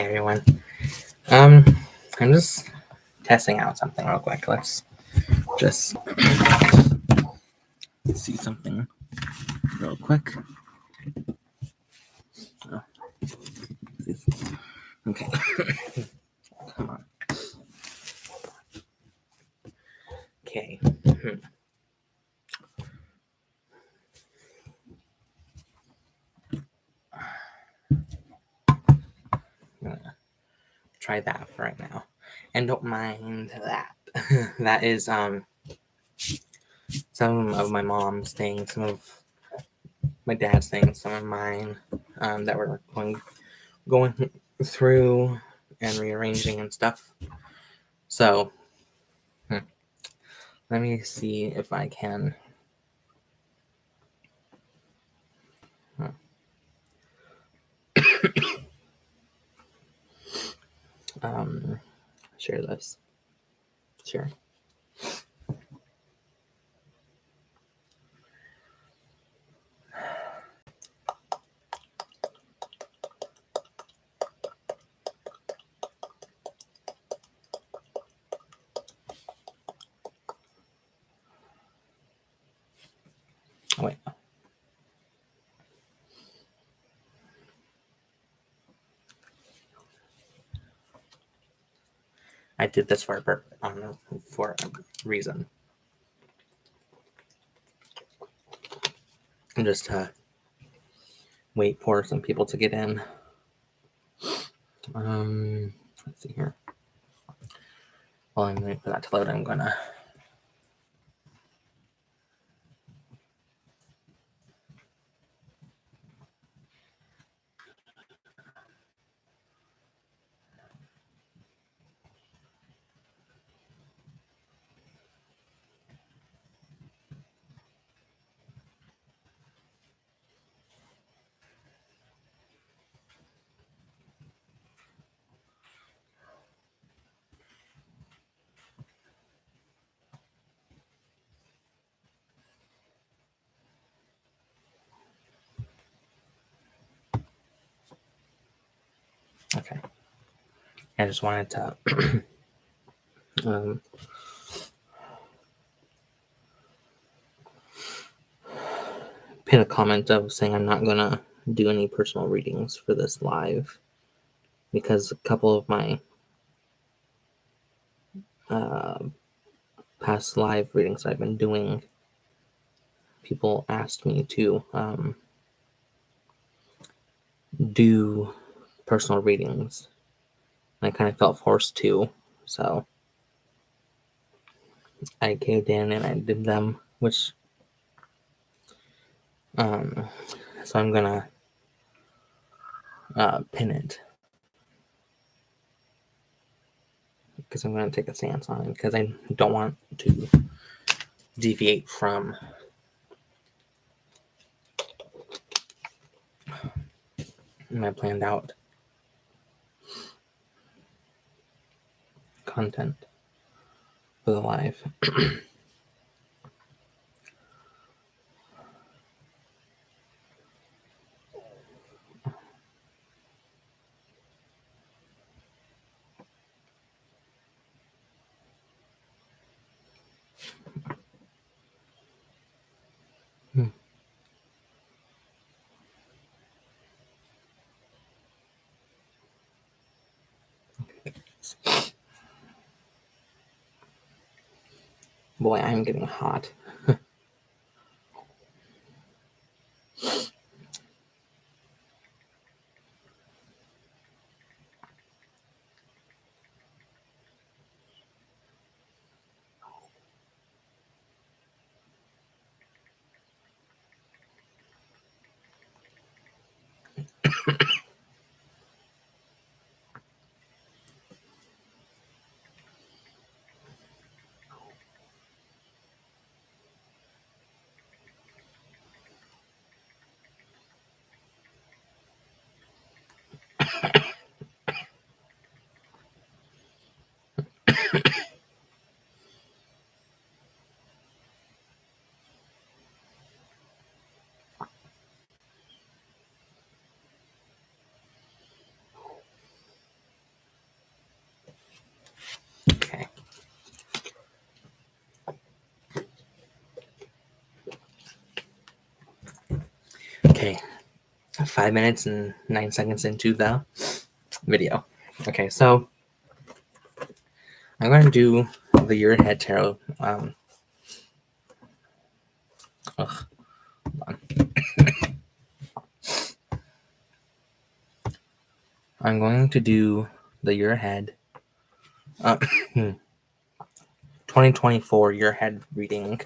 Hi everyone. I'm just testing out something real quick. Let's just see something real quick. Oh. Okay. Come on. Okay. I'm gonna try that for right now. And don't mind that. That is some of my mom's things, some of my dad's things, some of mine that we're going through and rearranging and stuff. So let me see if I can share this. Sure. Oh, wait. I did this for a reason. And just to wait for some people to get in. Let's see here. While I'm waiting for that to load, I'm gonna okay. I just wanted to pin a comment of saying I'm not gonna do any personal readings for this live because a couple of my past live readings I've been doing, people asked me to do personal readings. I kind of felt forced to, so I caved in and I did them, which so I'm gonna pin it because I'm gonna take a stance on it because I don't want to deviate from my planned out content for the live. Boy, I'm getting hot. Okay, 5 minutes and 9 seconds into the video. Okay, so I'm going to do the Year Ahead Tarot. Hold on. I'm going to do the Year Ahead 2024 Year Ahead reading,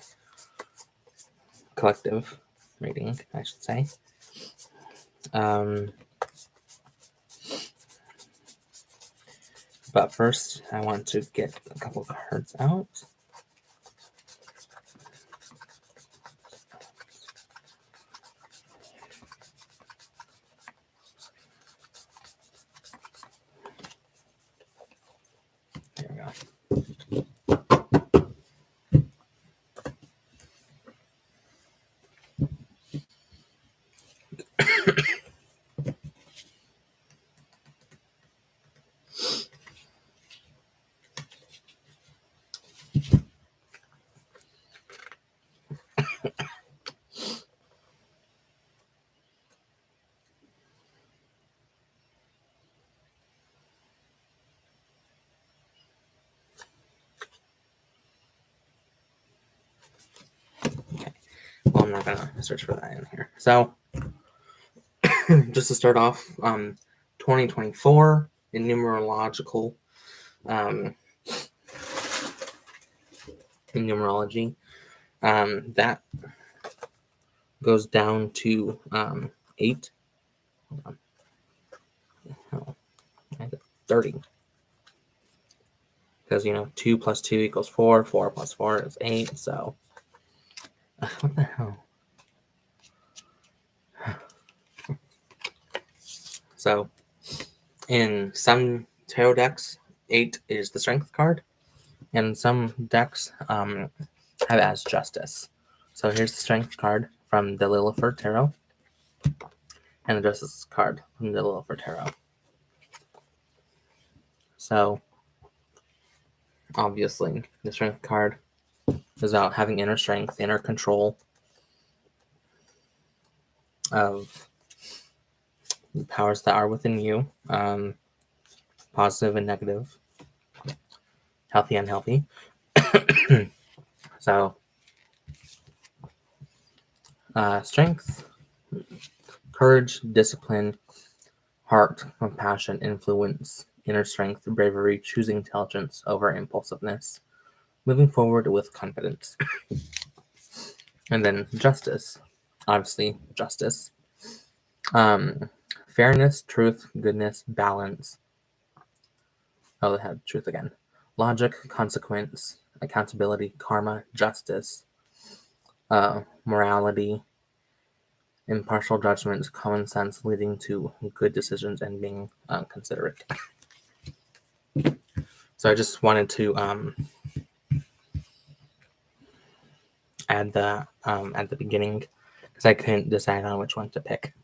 collective reading, I should say. But first, I want to get a couple cards out. There we go. Okay. Well, I'm not going to search for that in here. So, just to start off, 2024 in numerological, in numerology, that goes down to 8. Hold on. Oh, 30. Because, 2 plus 2 equals 4. 4 plus 4 is 8. So, what the hell? So, in some tarot decks, 8 is the strength card. And some decks have it as justice. So, here's the strength card from the Liliford Tarot. And the justice card from the Liliford Tarot. So, obviously, the strength card is about having inner strength, inner control of the powers that are within you, positive and negative, healthy and unhealthy. So, strength, courage, discipline, heart, compassion, influence, inner strength, bravery, choosing intelligence over impulsiveness, moving forward with confidence. And then justice, obviously justice, fairness, truth, goodness, balance. Oh, they had truth again. Logic, consequence, accountability, karma, justice, morality, impartial judgment, common sense, leading to good decisions and being considerate. So I just wanted to add that at the beginning because I couldn't decide on which one to pick.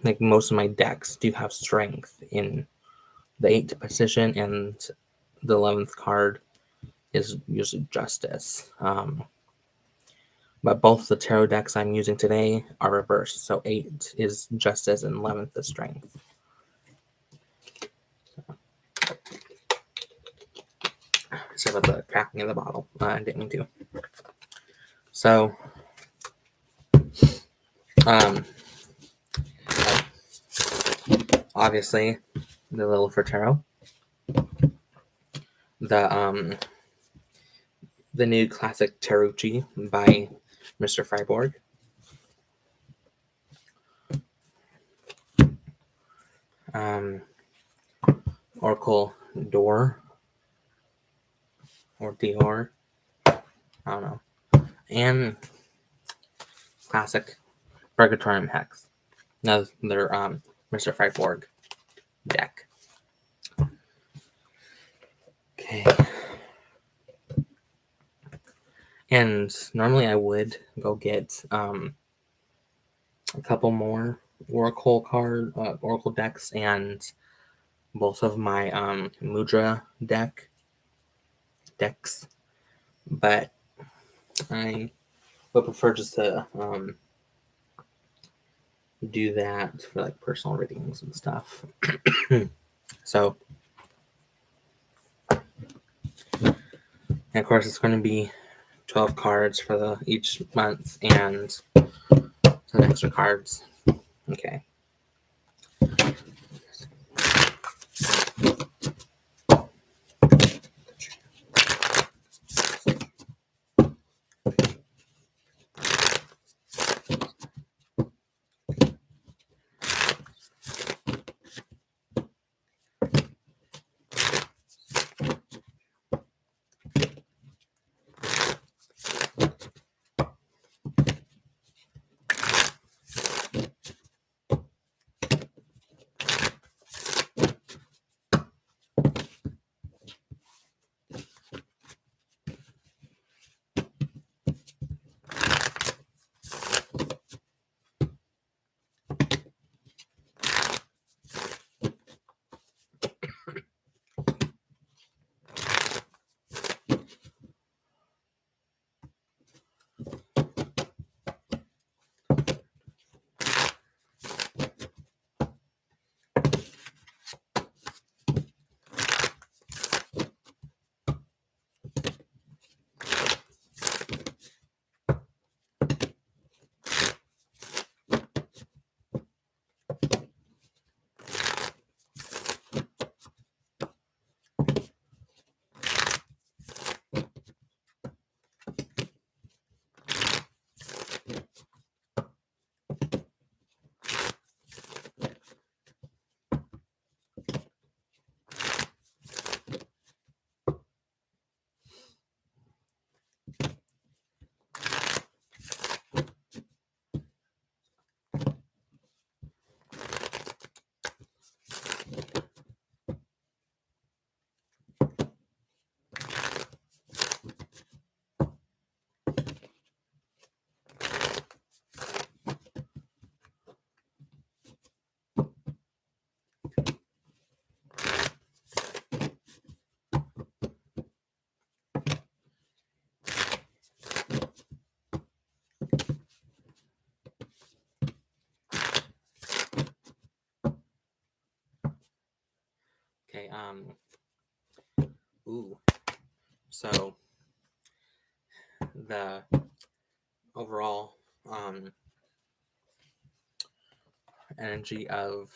Like most of my decks do have strength in the 8th position, and the 11th card is usually justice. But both the tarot decks I'm using today are reversed. So 8 is justice and 11th is strength. Sorry about the cracking in the bottle. I didn't mean to. So, obviously, the Liliford Tarot. The new classic Tarochi by Mr. Freiborg. Oracle Door or Dior. I don't know. And classic Purgatorium Hex. Another Mr. Freiborg deck. Okay. And normally I would go get a couple more Oracle decks and both of my Mudra decks, but I would prefer just to do that for like personal readings and stuff. So, and of course, it's going to be 12 cards for each month and some extra cards. Okay. Okay. Ooh. So the overall energy of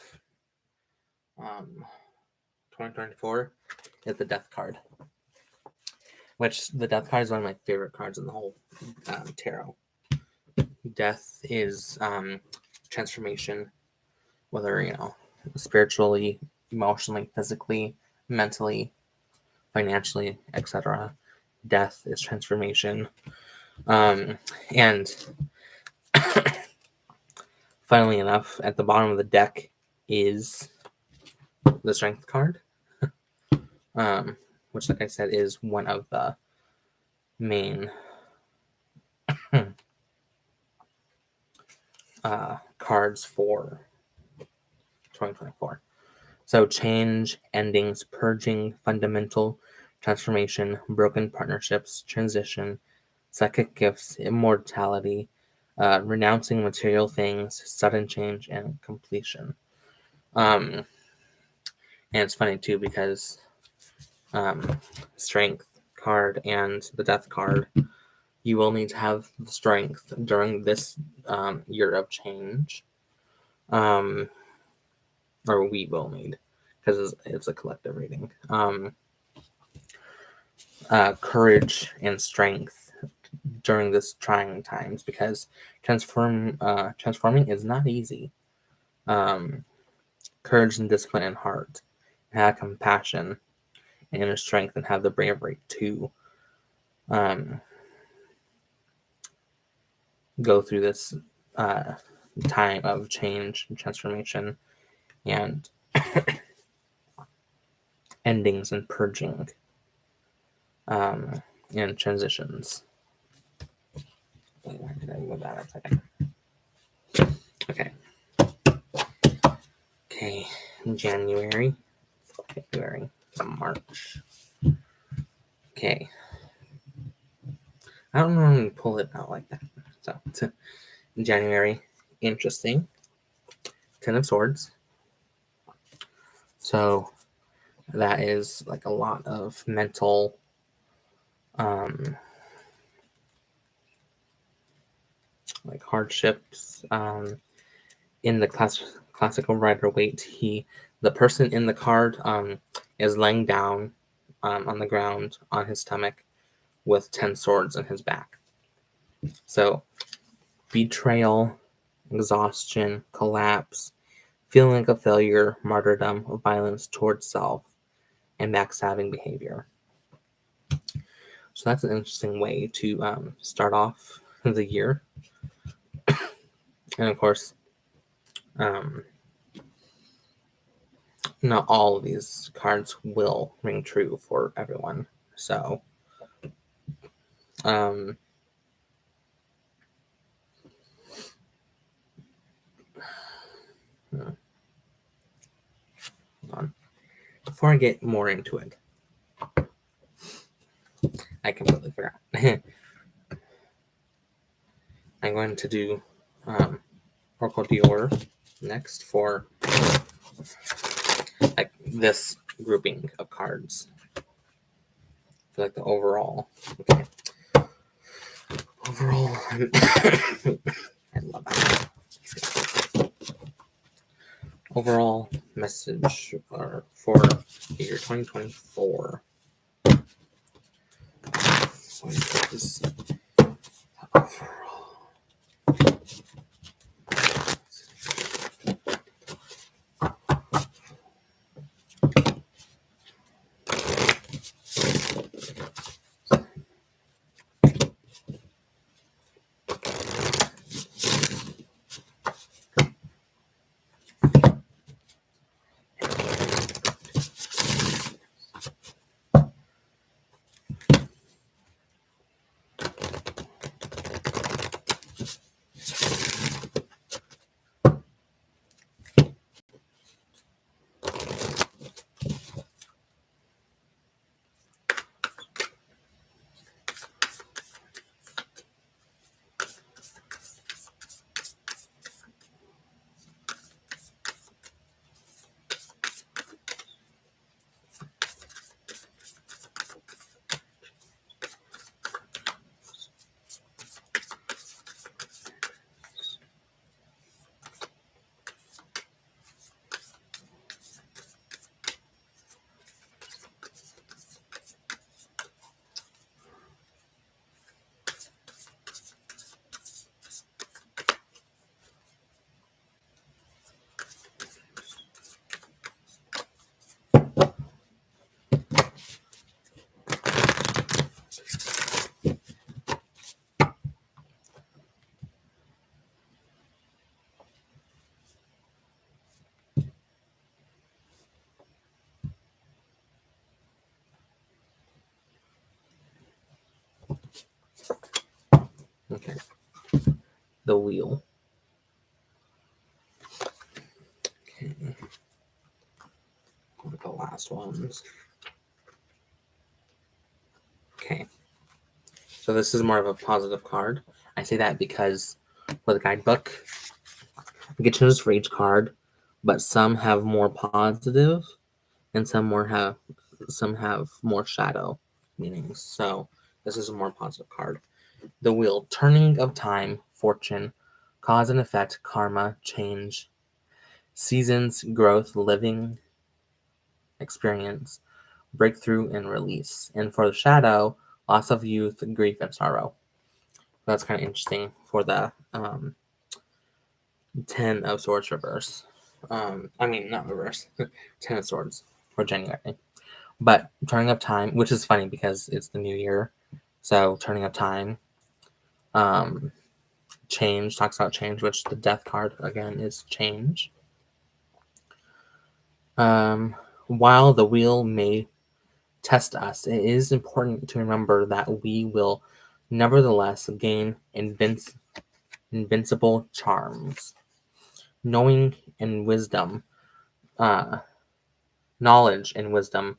2024 is the Death card, which the Death card is one of my favorite cards in the whole tarot. Death is transformation, whether spiritually, emotionally, physically, mentally, financially, etc. Death is transformation. And funnily enough, at the bottom of the deck is the Strength card, which, like I said, is one of the main cards for 2024. So change, endings, purging, fundamental, transformation, broken partnerships, transition, psychic gifts, immortality, renouncing material things, sudden change, and completion. And it's funny too because strength card and the death card, you will need to have the strength during this year of change. Or we will need, because it's a collective reading. Courage and strength during this trying times, because transforming is not easy. Courage and discipline and heart, and have compassion and inner strength, and have the bravery to go through this time of change and transformation and endings and purging and transitions. Wait, where did I move that a second? Okay. Okay, January, February, March. Okay. I don't normally pull it out like that. So it's January. Interesting. 10 of Swords. So that is like a lot of mental like hardships. In the classical Rider-Waite, the person in the card is laying down on the ground on his stomach with 10 swords in his back. So betrayal, exhaustion, collapse, feeling like a failure, martyrdom, violence towards self, and backstabbing behavior. So that's an interesting way to start off the year. And of course, not all of these cards will ring true for everyone. So, hold on. Before I get more into it, I completely forgot. I'm going to do Oracle Dior next for like this grouping of cards. For like the overall. Okay. Overall, I love that. Overall message for the year 2024. What is overall? Okay. The wheel. Okay. One of the last ones. Okay. So this is more of a positive card. I say that because for the guidebook, you can choose for each card, but some have more positive and some have more shadow meanings. So this is a more positive card. The wheel, turning of time, fortune, cause and effect, karma, change, seasons, growth, living, experience, breakthrough, and release. And for the shadow, loss of youth, grief, and sorrow. That's kind of interesting for the 10 of Swords reverse. Not reverse. 10 of Swords for January. But turning of time, which is funny because it's the new year. So turning of time. Change, talks about change, which the death card again is change. While the wheel may test us, it is important to remember that we will nevertheless gain invincible charms, knowing and wisdom, knowledge and wisdom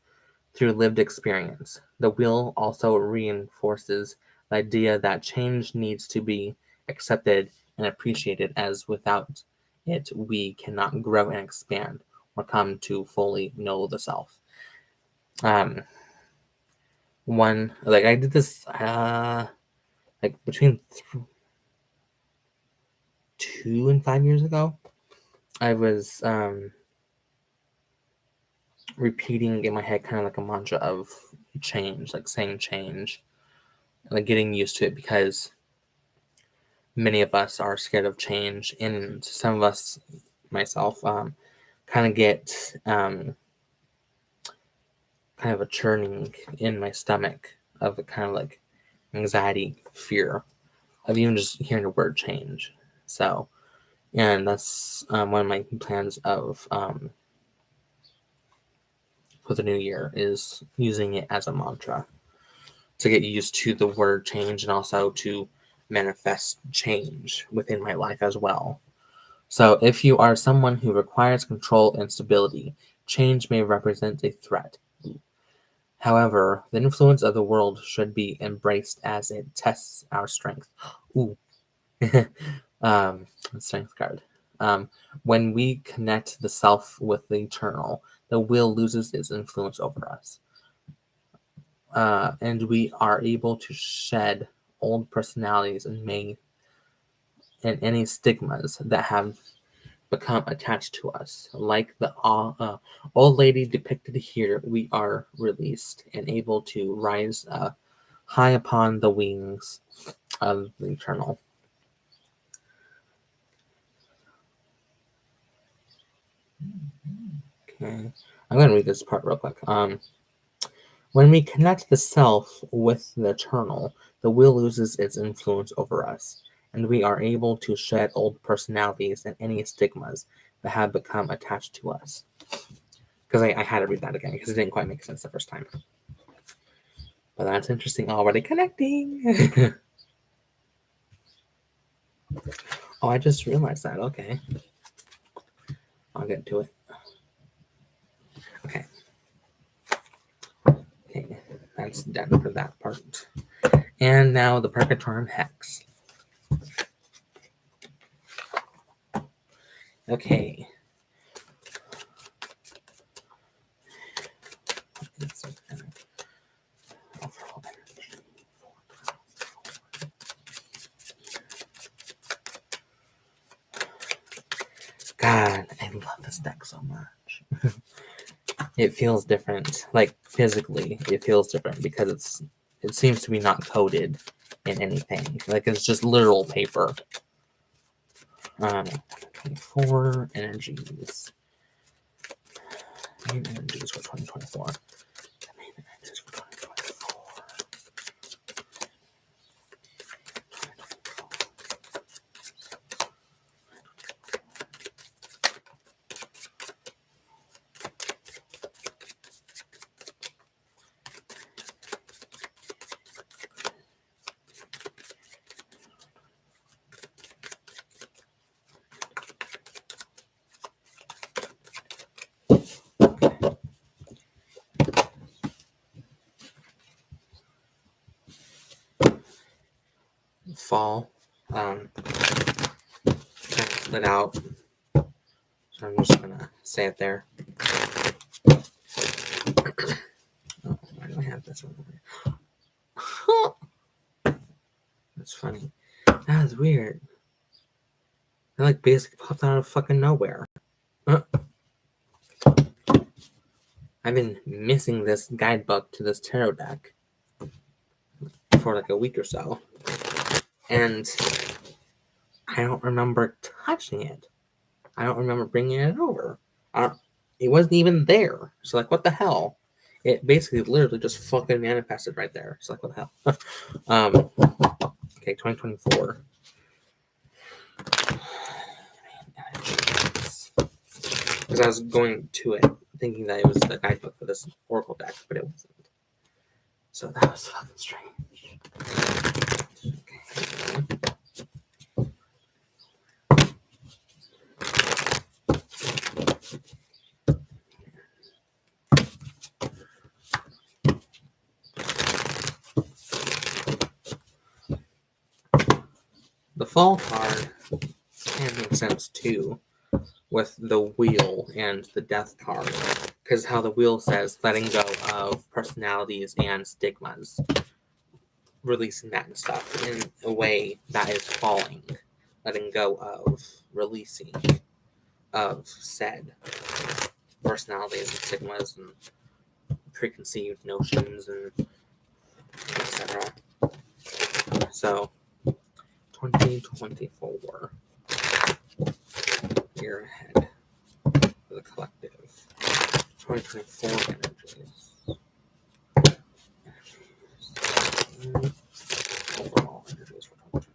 through lived experience. The wheel also reinforces The idea that change needs to be accepted and appreciated, as without it we cannot grow and expand or come to fully know the self. One, like, I did this like between 2 and 5 years ago. I was repeating in my head kind of like a mantra of change, like saying change, and like getting used to it, because many of us are scared of change, and some of us, myself, kind of get kind of a churning in my stomach of a kind of like anxiety, fear of even just hearing the word change. So, and that's one of my plans of for the new year, is using it as a mantra to get used to the word change, and also to manifest change within my life as well. So if you are someone who requires control and stability, change may represent a threat. However, the influence of the world should be embraced as it tests our strength. Ooh. Strength card. When we connect the self with the eternal, the will loses its influence over us. And we are able to shed old personalities and any stigmas that have become attached to us. Like the old lady depicted here, we are released and able to rise high upon the wings of the eternal. Okay, I'm going to read this part real quick. When we connect the self with the eternal, the will loses its influence over us, and we are able to shed old personalities and any stigmas that have become attached to us. Because I had to read that again because it didn't quite make sense the first time. But that's interesting. Already connecting. Oh, I just realized that. Okay. I'll get to it. Okay. Okay. That's done for that part. And now the Purgatorium Hex. Okay. God, I love this deck so much. It feels different. Like, physically, it feels different because it seems to be not coded in anything. Like, it's just literal paper. 24 energies. Main energies for 2024. Main energies for 2024. Fall. Kind of split out. So I'm just gonna say it there. Oh, why do I have this one over here? That's funny. That was weird. It like basically popped out of fucking nowhere. I've been missing this guidebook to this tarot deck for like a week or so. And I don't remember touching it. I don't remember bringing it over. It wasn't even there. So, like, what the hell? It basically literally just fucking manifested right there. So, like, what the hell? Okay, 2024. Because I was going to it thinking that it was the guidebook for this Oracle deck, but it wasn't. So that was fucking strange. Okay. fall card can make sense too, with the wheel and the death card, because how the wheel says letting go of personalities and stigmas, releasing that and stuff in a way that is falling, letting go of, releasing of said personalities and stigmas and preconceived notions and etc. So 2024 year ahead for the collective. 2024 energies. Overall energies for 2024.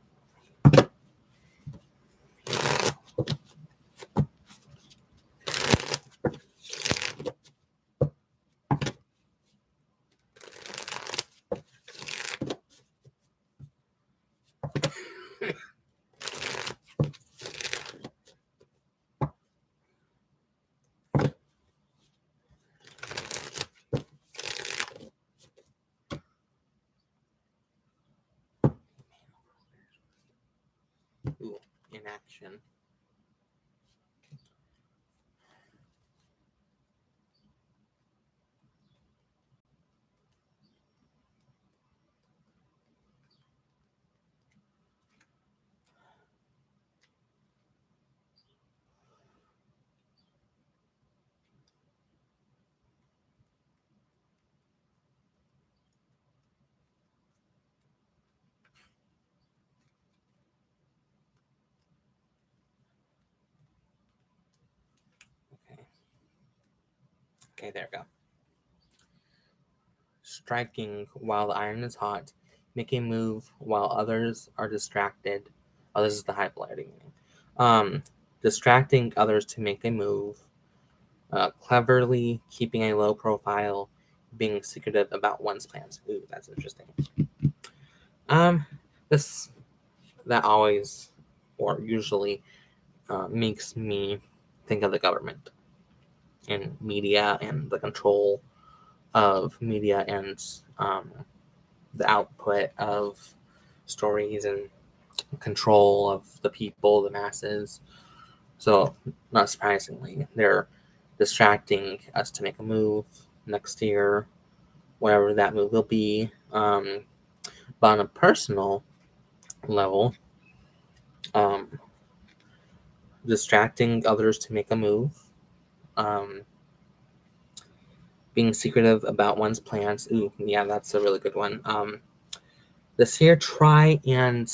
Ooh, inaction. Okay. Okay, there we go. Striking while the iron is hot, make a move while others are distracted. Oh, this is the high polarity meaning. Distracting others to make a move, cleverly keeping a low profile, being secretive about one's plans. Ooh, that's interesting. This that always or usually makes me think of the government and media and the control of media and the output of stories and control of the people, the masses. So, not surprisingly, they're distracting us to make a move next year, whatever that move will be. But on a personal level, um, distracting others to make a move, um, being secretive about one's plans. Ooh, yeah, that's a really good one. This year, try and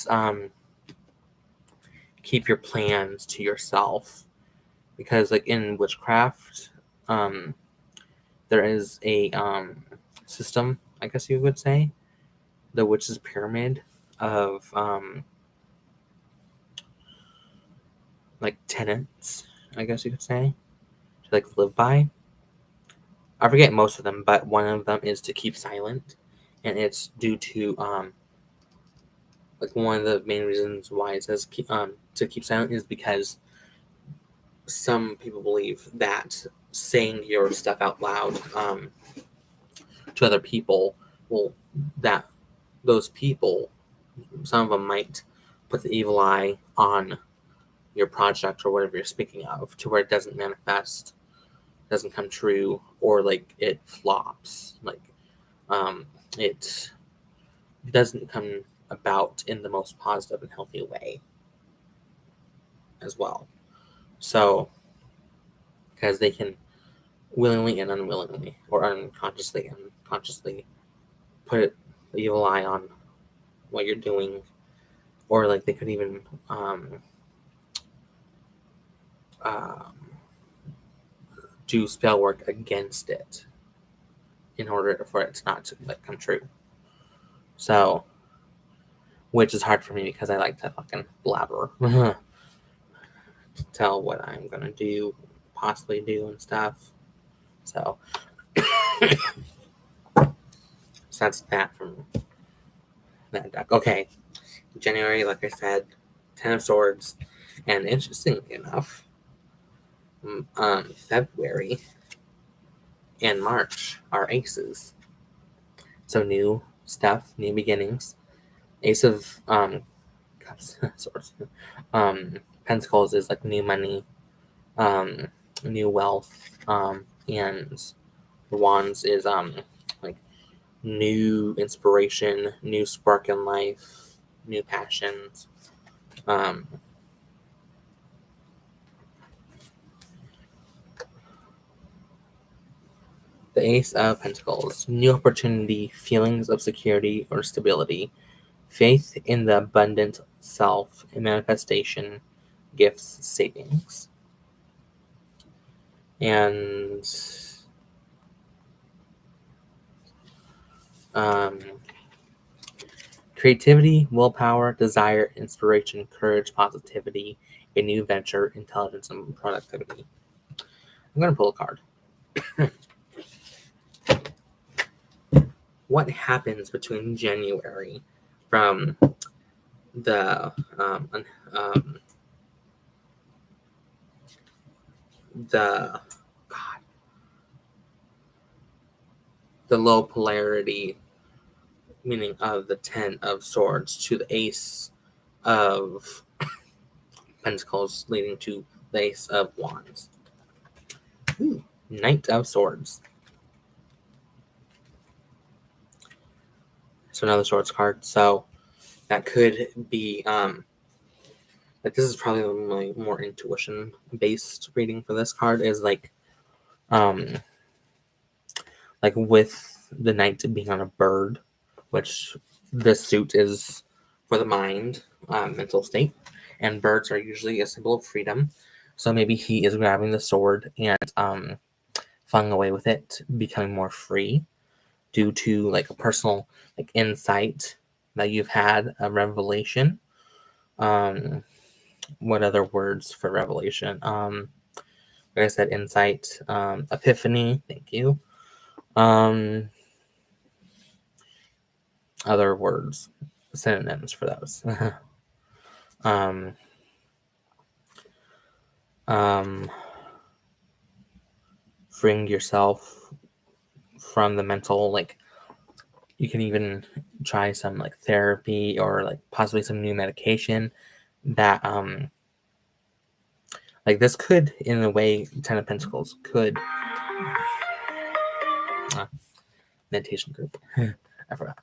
keep your plans to yourself, because, like in witchcraft, there is a system, I guess you would say, the witch's pyramid of like tenets, I guess you could say, to like live by. I forget most of them, but one of them is to keep silent, and it's due to like one of the main reasons why it says to keep silent is because some people believe that saying your stuff out loud to other people will that those people, some of them might put the evil eye on your project or whatever you're speaking of, to where it doesn't manifest, doesn't come true, or like it flops, like it doesn't come about in the most positive and healthy way as well. So, because they can willingly and unwillingly, or unconsciously and consciously, put the evil eye on what you're doing, or like they could even um, do spell work against it in order for it to not to like come true. So, which is hard for me because I like to fucking blabber, tell what I'm gonna do, possibly do, and stuff. So, so that's that from that deck. Okay, January, like I said, Ten of Swords, and interestingly enough, February and March are aces. So new stuff, new beginnings. Ace of Swords. Pentacles is like new money, new wealth, and Wands is like new inspiration, new spark in life, new passions. The Ace of Pentacles, new opportunity, feelings of security or stability, faith in the abundant self, and manifestation, gifts, savings. And creativity, willpower, desire, inspiration, courage, positivity, a new venture, intelligence, and productivity. I'm going to pull a card. What happens between January from the the low polarity, meaning of the Ten of Swords, to the Ace of Pentacles, leading to the Ace of Wands. Ooh, Knight of Swords. So another Swords card. So that could be like, this is probably my more intuition based reading for this card, is like with the knight being on a bird, which this suit is for the mind, mental state, and birds are usually a symbol of freedom. So maybe he is grabbing the sword and flying away with it, becoming more free due to like a personal like insight that you've had, a revelation. What other words for revelation? Like I said, insight, epiphany. Thank you. Other words, synonyms for those. Freeing yourself from the mental, like you can even try some like therapy or like possibly some new medication that like this could, in a way, Ten of Pentacles could meditation group. I forgot.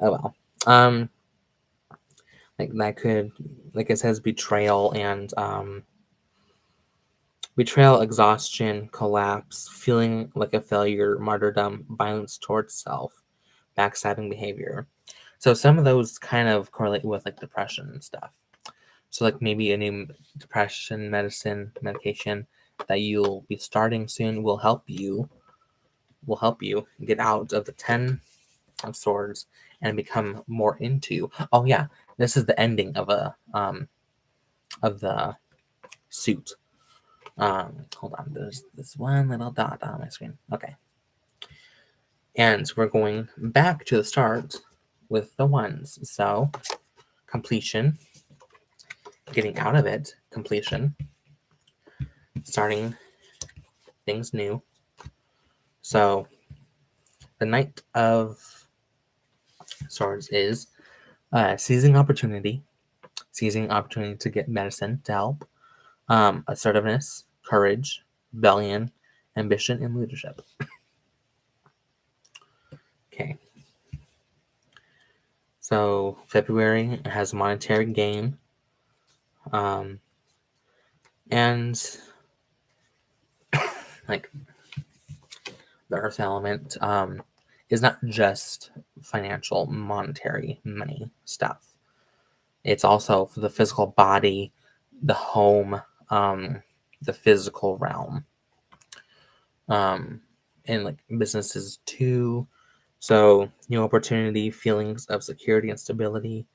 Oh well. Like that could, like it says, betrayal and betrayal, exhaustion, collapse, feeling like a failure, martyrdom, violence towards self, backstabbing behavior. So some of those kind of correlate with like depression and stuff. So like maybe a new depression medication that you'll be starting soon will help you get out of the Ten of Swords and become more into. Oh yeah, this is the ending of the suit. Hold on, there's this one little dot on my screen. Okay. And we're going back to the start with the ones. So completion, getting out of it, completion, starting things new. So the Knight of Swords is seizing opportunity to get medicine to help, assertiveness, courage, rebellion, ambition, and leadership. Okay. So February has monetary gain, and like the Earth element is not just financial, monetary, money stuff. It's also for the physical body, the home, the physical realm, and like businesses too. So new opportunity, feelings of security and stability.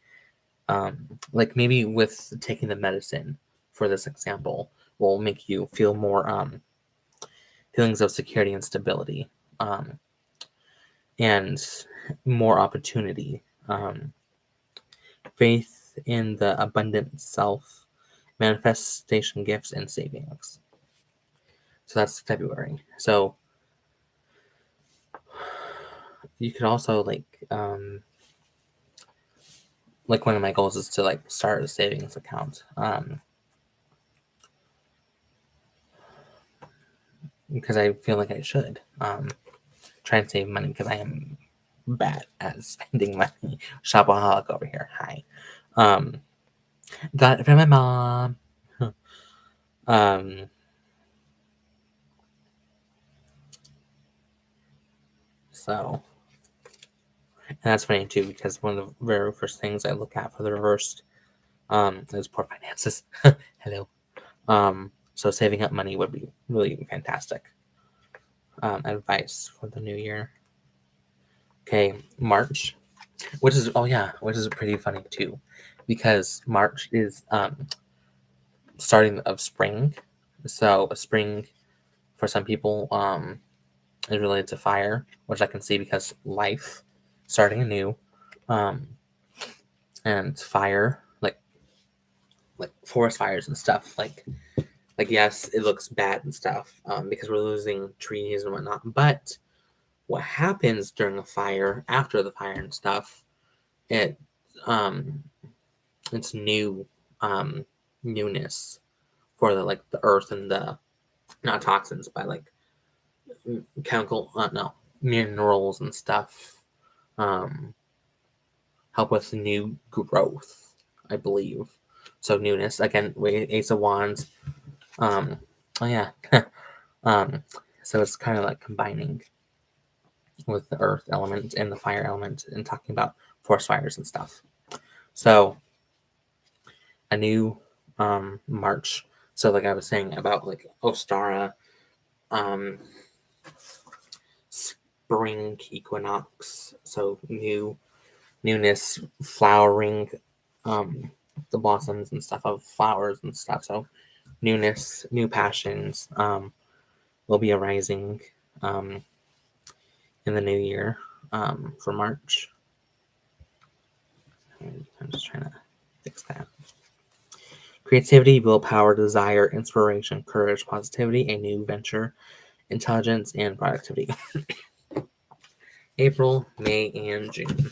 Like maybe with taking the medicine, for this example, will make you feel more feelings of security and stability, and more opportunity. Faith in the abundant self, manifestation, gifts, and savings. So that's February. So you could also like like one of my goals is to like start a savings account. Because I feel like I should try and save money because I am bad at spending money. Shopaholic over here. Hi. Got it from my mom. So, and that's funny too because one of the very first things I look at for the reversed is poor finances. Hello. So saving up money would be really fantastic. Advice for the new year. Okay, March, which is pretty funny too, because March is starting of spring. So spring for some people is related to fire, which I can see because life starting anew, and fire like forest fires and stuff like yes, it looks bad and stuff because we're losing trees and whatnot, but what happens during a fire after the fire and stuff, it um it's newness for the earth and the not toxins but like chemical no minerals and stuff um help with new growth, I believe. So newness again, Ace of Wands. Oh yeah. So it's kind of like combining with the earth element and the fire element and talking about forest fires and stuff. So a new March. So like I was saying about like Ostara, spring equinox. So newness, flowering, the blossoms and stuff of flowers and stuff. So newness, new passions will be arising in the new year for March. I'm just trying to fix that. Creativity, willpower, desire, inspiration, courage, positivity, a new venture, intelligence, and productivity. April, May, and June.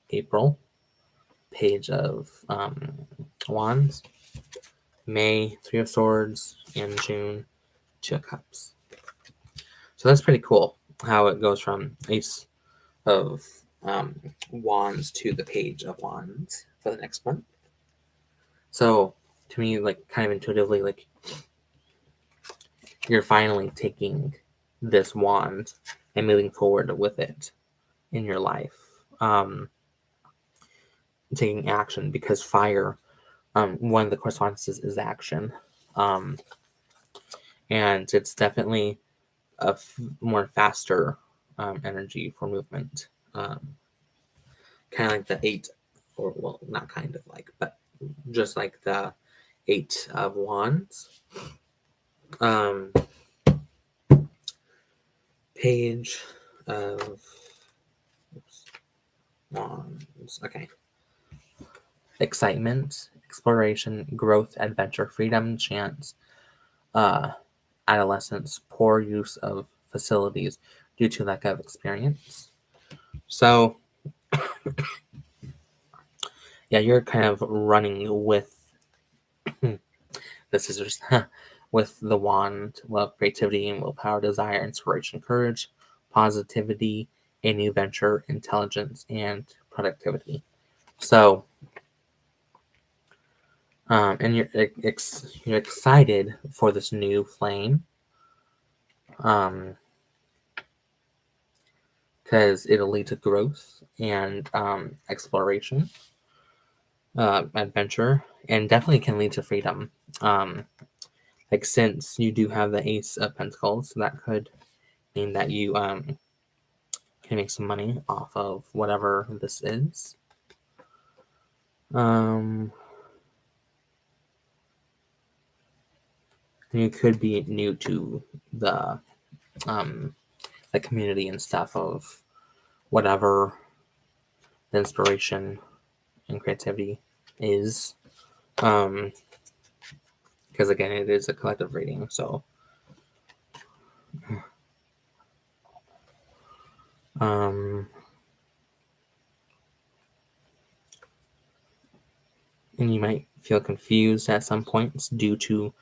April, Page of Wands. May, Three of Swords, and June, Two of Cups. So that's pretty cool how it goes from Ace of Wands to the Page of Wands for the next month. So to me, like kind of intuitively, like you're finally taking this wand and moving forward with it in your life, taking action because fire, one of the correspondences is action, and it's definitely a more faster energy for movement, kind of like the eight, or well, not kind of like, but just like the Eight of Wands. Page of Wands. Okay. Excitement, exploration, growth, adventure, freedom, chance, adolescence, poor use of facilities due to lack of experience. So, yeah, you're kind of running with the scissors, with the wand, love, creativity, and willpower, desire, inspiration, courage, positivity, a new venture, intelligence, and productivity. So, and you're excited for this new flame, because it'll lead to growth and exploration, adventure, and definitely can lead to freedom. Like since you do have the Ace of Pentacles, that could mean that you can make some money off of whatever this is. You could be new to the community and stuff of whatever the inspiration and creativity is. Because again, it is a collective reading, so and you might feel confused at some points due to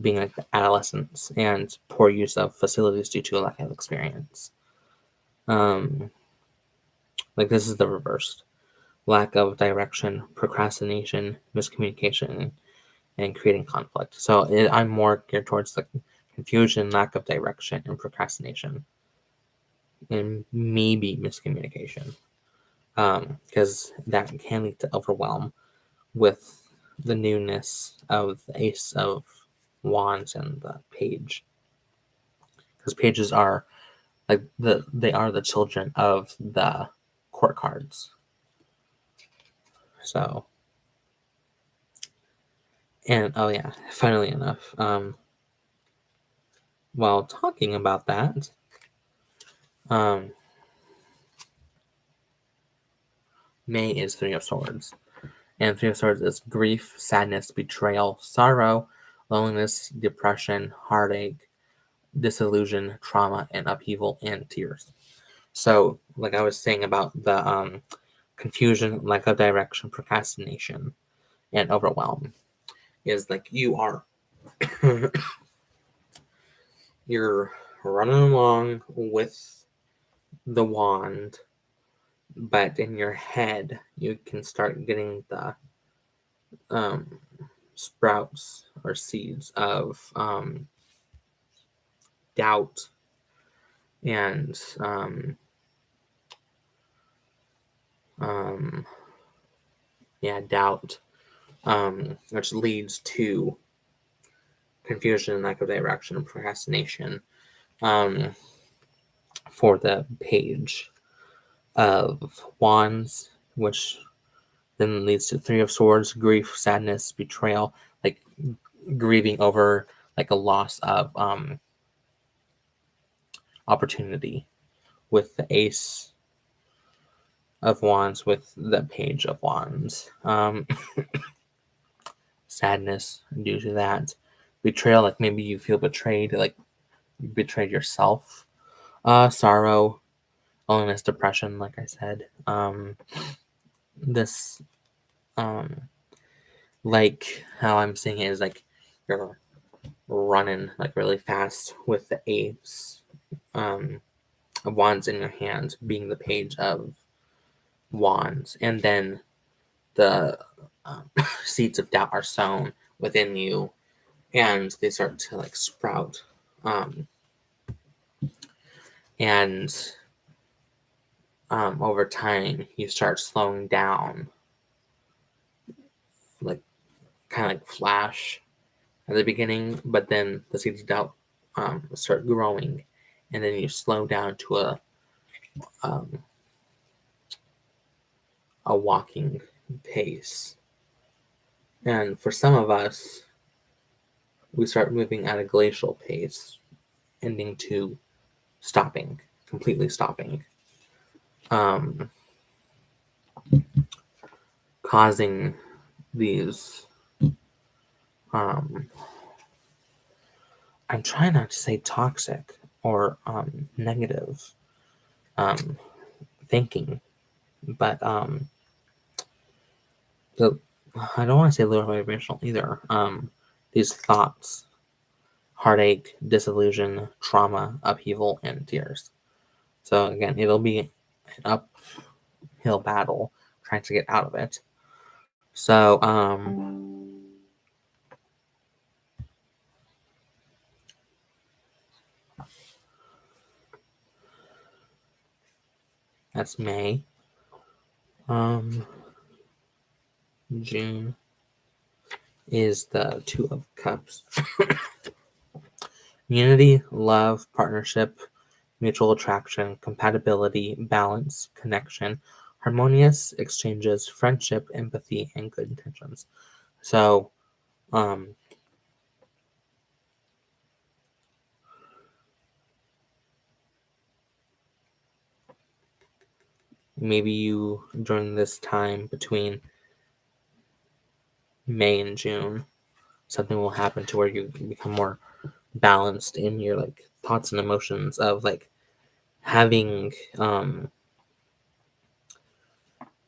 being like adolescents and poor use of facilities due to a lack of experience. Like this is the reversed: lack of direction, procrastination, miscommunication, and creating conflict. So I'm more geared towards the confusion, lack of direction, and procrastination, and maybe miscommunication, because that can lead to overwhelm with the newness of the Ace of Wands and the Page, because pages are like they are the children of the court cards. So, and oh yeah, funnily enough, while talking about that, May is Three of Swords, and Three of Swords is grief, sadness, betrayal, sorrow, loneliness, depression, heartache, disillusion, trauma, and upheaval, and tears. So, like I was saying about the confusion, lack of direction, procrastination, and overwhelm, is like you are you're running along with the wand, but in your head you can start getting the sprouts or seeds of doubt and doubt, which leads to confusion, lack of direction, and procrastination. For the Page of Wands, which then leads to Three of Swords, grief, sadness, betrayal, like grieving over like a loss of opportunity, with the Ace of Wands with the Page of Wands. Sadness due to that. Betrayal, like maybe you feel betrayed, like you betrayed yourself. Sorrow, loneliness, depression, like I said. This like how I'm seeing it is like you're running like really fast with the Ace of Wands in your hand, being the Page of Wands, and then the seeds of doubt are sown within you, and they start to like sprout, and over time you start slowing down, like kind of like flash at the beginning, but then the seeds of doubt start growing, and then you slow down to a walking pace. And for some of us, we start moving at a glacial pace, ending to stopping, completely stopping, causing these. I'm trying not to say toxic or negative thinking, but I don't want to say lower vibrational either. These thoughts, heartache, disillusion, trauma, upheaval, and tears. So again, it'll be an uphill battle trying to get out of it. So that's May. June is the Two of Cups. Unity, love, partnership, mutual attraction, compatibility, balance, connection, harmonious exchanges, friendship, empathy, and good intentions. So, maybe you, during this time between May and June, something will happen to where you become more balanced in your like thoughts and emotions of like having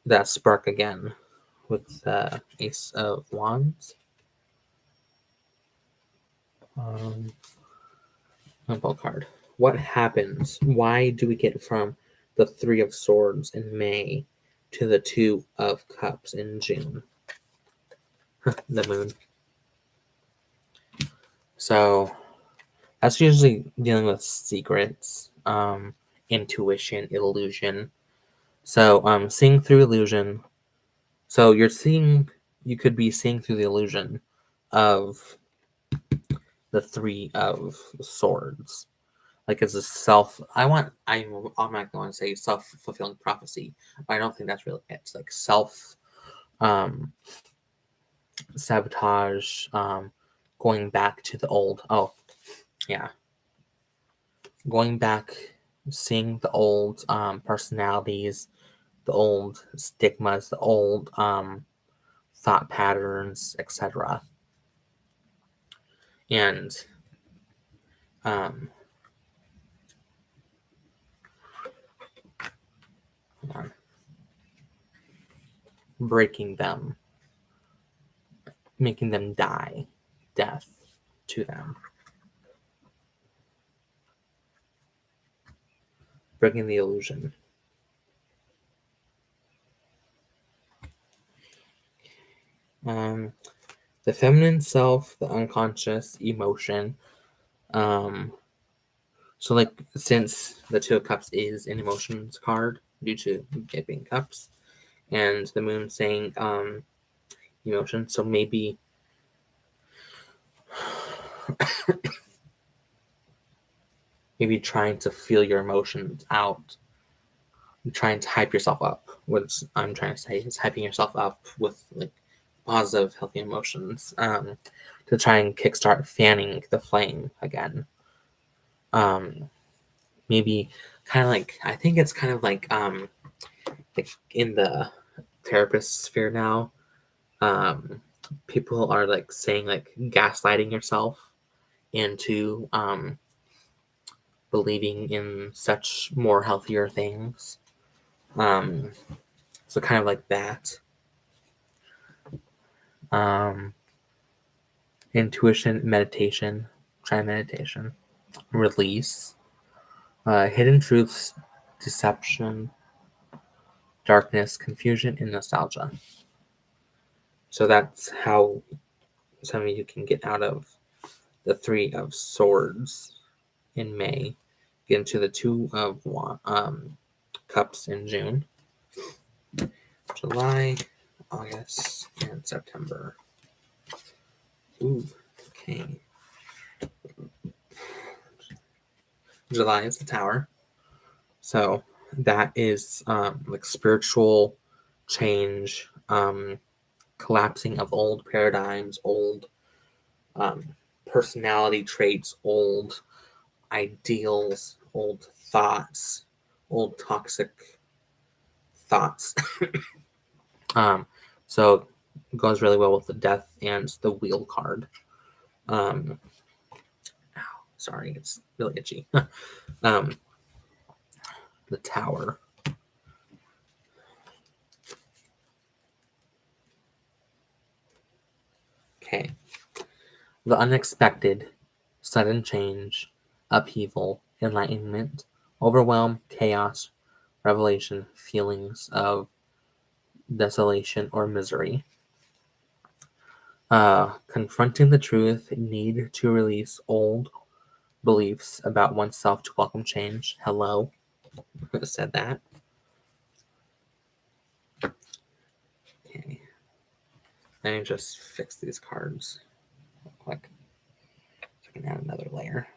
that spark again with the Ace of Wands. Humble card. What happens? Why do we get from the Three of Swords in May to the Two of Cups in June? The Moon. So that's usually dealing with secrets, intuition, illusion. So seeing through illusion. So you could be seeing through the illusion of the Three of Swords. Like it's I'm not going to say self-fulfilling prophecy. I don't think that's really it. It's like self um sabotage, going back to the old. Oh, yeah. Going back, seeing the old personalities, the old stigmas, the old thought patterns, etc. And um hold on. Breaking them, making them die, death to them. Breaking the illusion. The feminine self, the unconscious emotion. So like since the Two of Cups is an emotions card due to it being cups, and the moon saying emotion, so maybe trying to feel your emotions out, trying to hype yourself up. What I'm trying to say is hyping yourself up with like positive, healthy emotions, to try and kickstart fanning the flame again. Maybe kind of like, I think it's kind of like in the therapist sphere now, people are like saying like gaslighting yourself into believing in such more healthier things. So kind of like that. Intuition, meditation, try meditation, release, hidden truths, deception, darkness, confusion, and nostalgia. So that's how some of you can get out of the Three of Swords in May, get into the Two of Cups in June, July, August, and September. Ooh, okay. July is the Tower. So that is like spiritual change, collapsing of old paradigms, old personality traits, old ideals, old thoughts, old toxic thoughts. So it goes really well with the Death and the Wheel card. Sorry, it's really itchy. The Tower. Okay. The unexpected, sudden change, upheaval, enlightenment, overwhelm, chaos, revelation, feelings of desolation or misery. Confronting the truth, need to release old beliefs about oneself to welcome change. Hello. Said that. Okay. Let me just fix these cards real quick. So I can add another layer.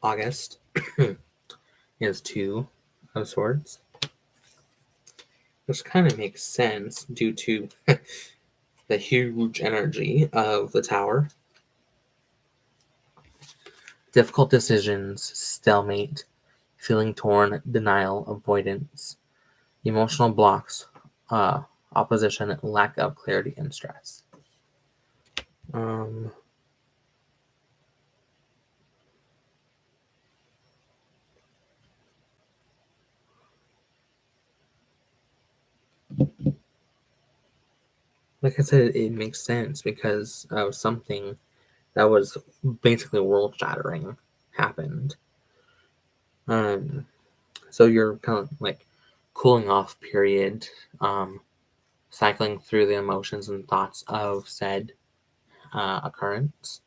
August is Two of Swords, which kind of makes sense due to the huge energy of the Tower. difficult decisions, stalemate, feeling torn, denial, avoidance, emotional blocks, opposition, lack of clarity, and stress. Like I said, it makes sense because of something that was basically world shattering happened. So you're kind of like cooling off period, cycling through the emotions and thoughts of said occurrence.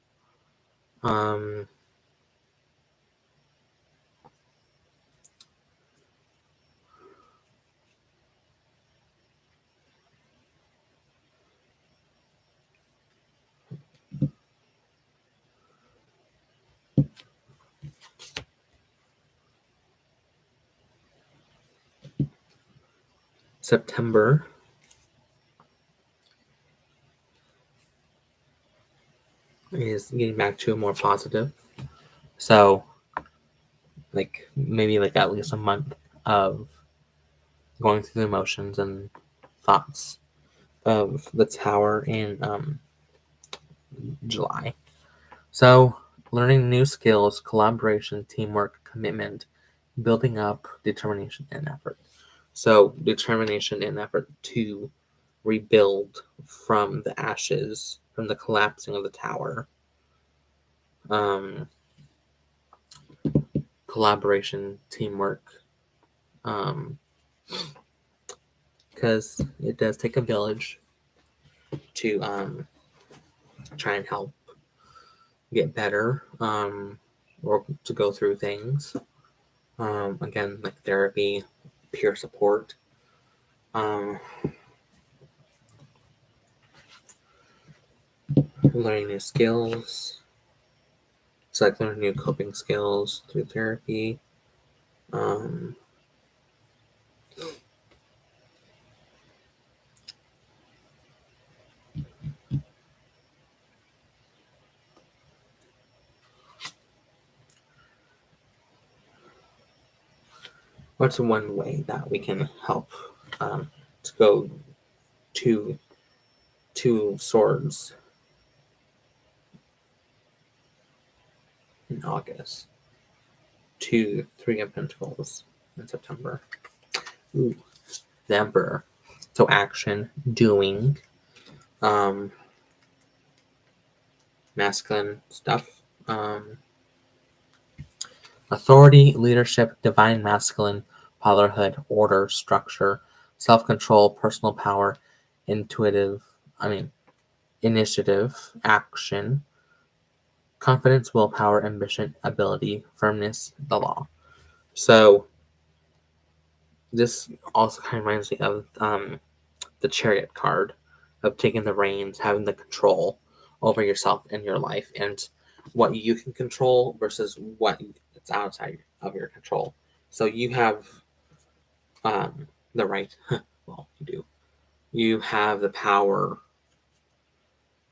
September is getting back to a more positive. So, like maybe like at least a month of going through the emotions and thoughts of the tower in July. So, learning new skills, collaboration, teamwork, commitment, building up, determination, and effort. So, determination and effort to rebuild from the ashes, from the collapsing of the tower. Collaboration, teamwork, because it does take a village to try and help get better, or to go through things. Again, like therapy, peer support. Learning new skills. So like learning new coping skills through therapy. What's one way that we can help to go to two swords in August, to three of pentacles in September? Ooh, the Emperor. So action, doing, masculine stuff, authority, leadership, divine masculine, fatherhood, order, structure, self-control, personal power, initiative, action, confidence, willpower, ambition, ability, firmness, the law. So this also kind of reminds me of the Chariot card, of taking the reins, having the control over yourself and your life, and what you can control versus what is outside of your control. So you have the right, well, you do. You have the power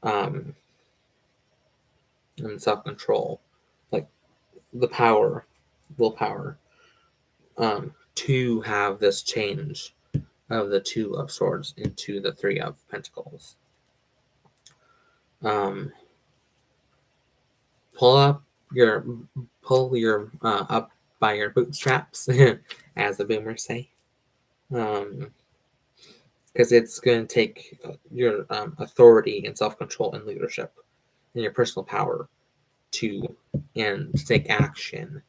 and self-control, like the power, willpower, to have this change of the Two of Swords into the Three of Pentacles. Pull your up by your bootstraps, as the boomers say, because it's going to take your authority and self-control and leadership and your personal power to take action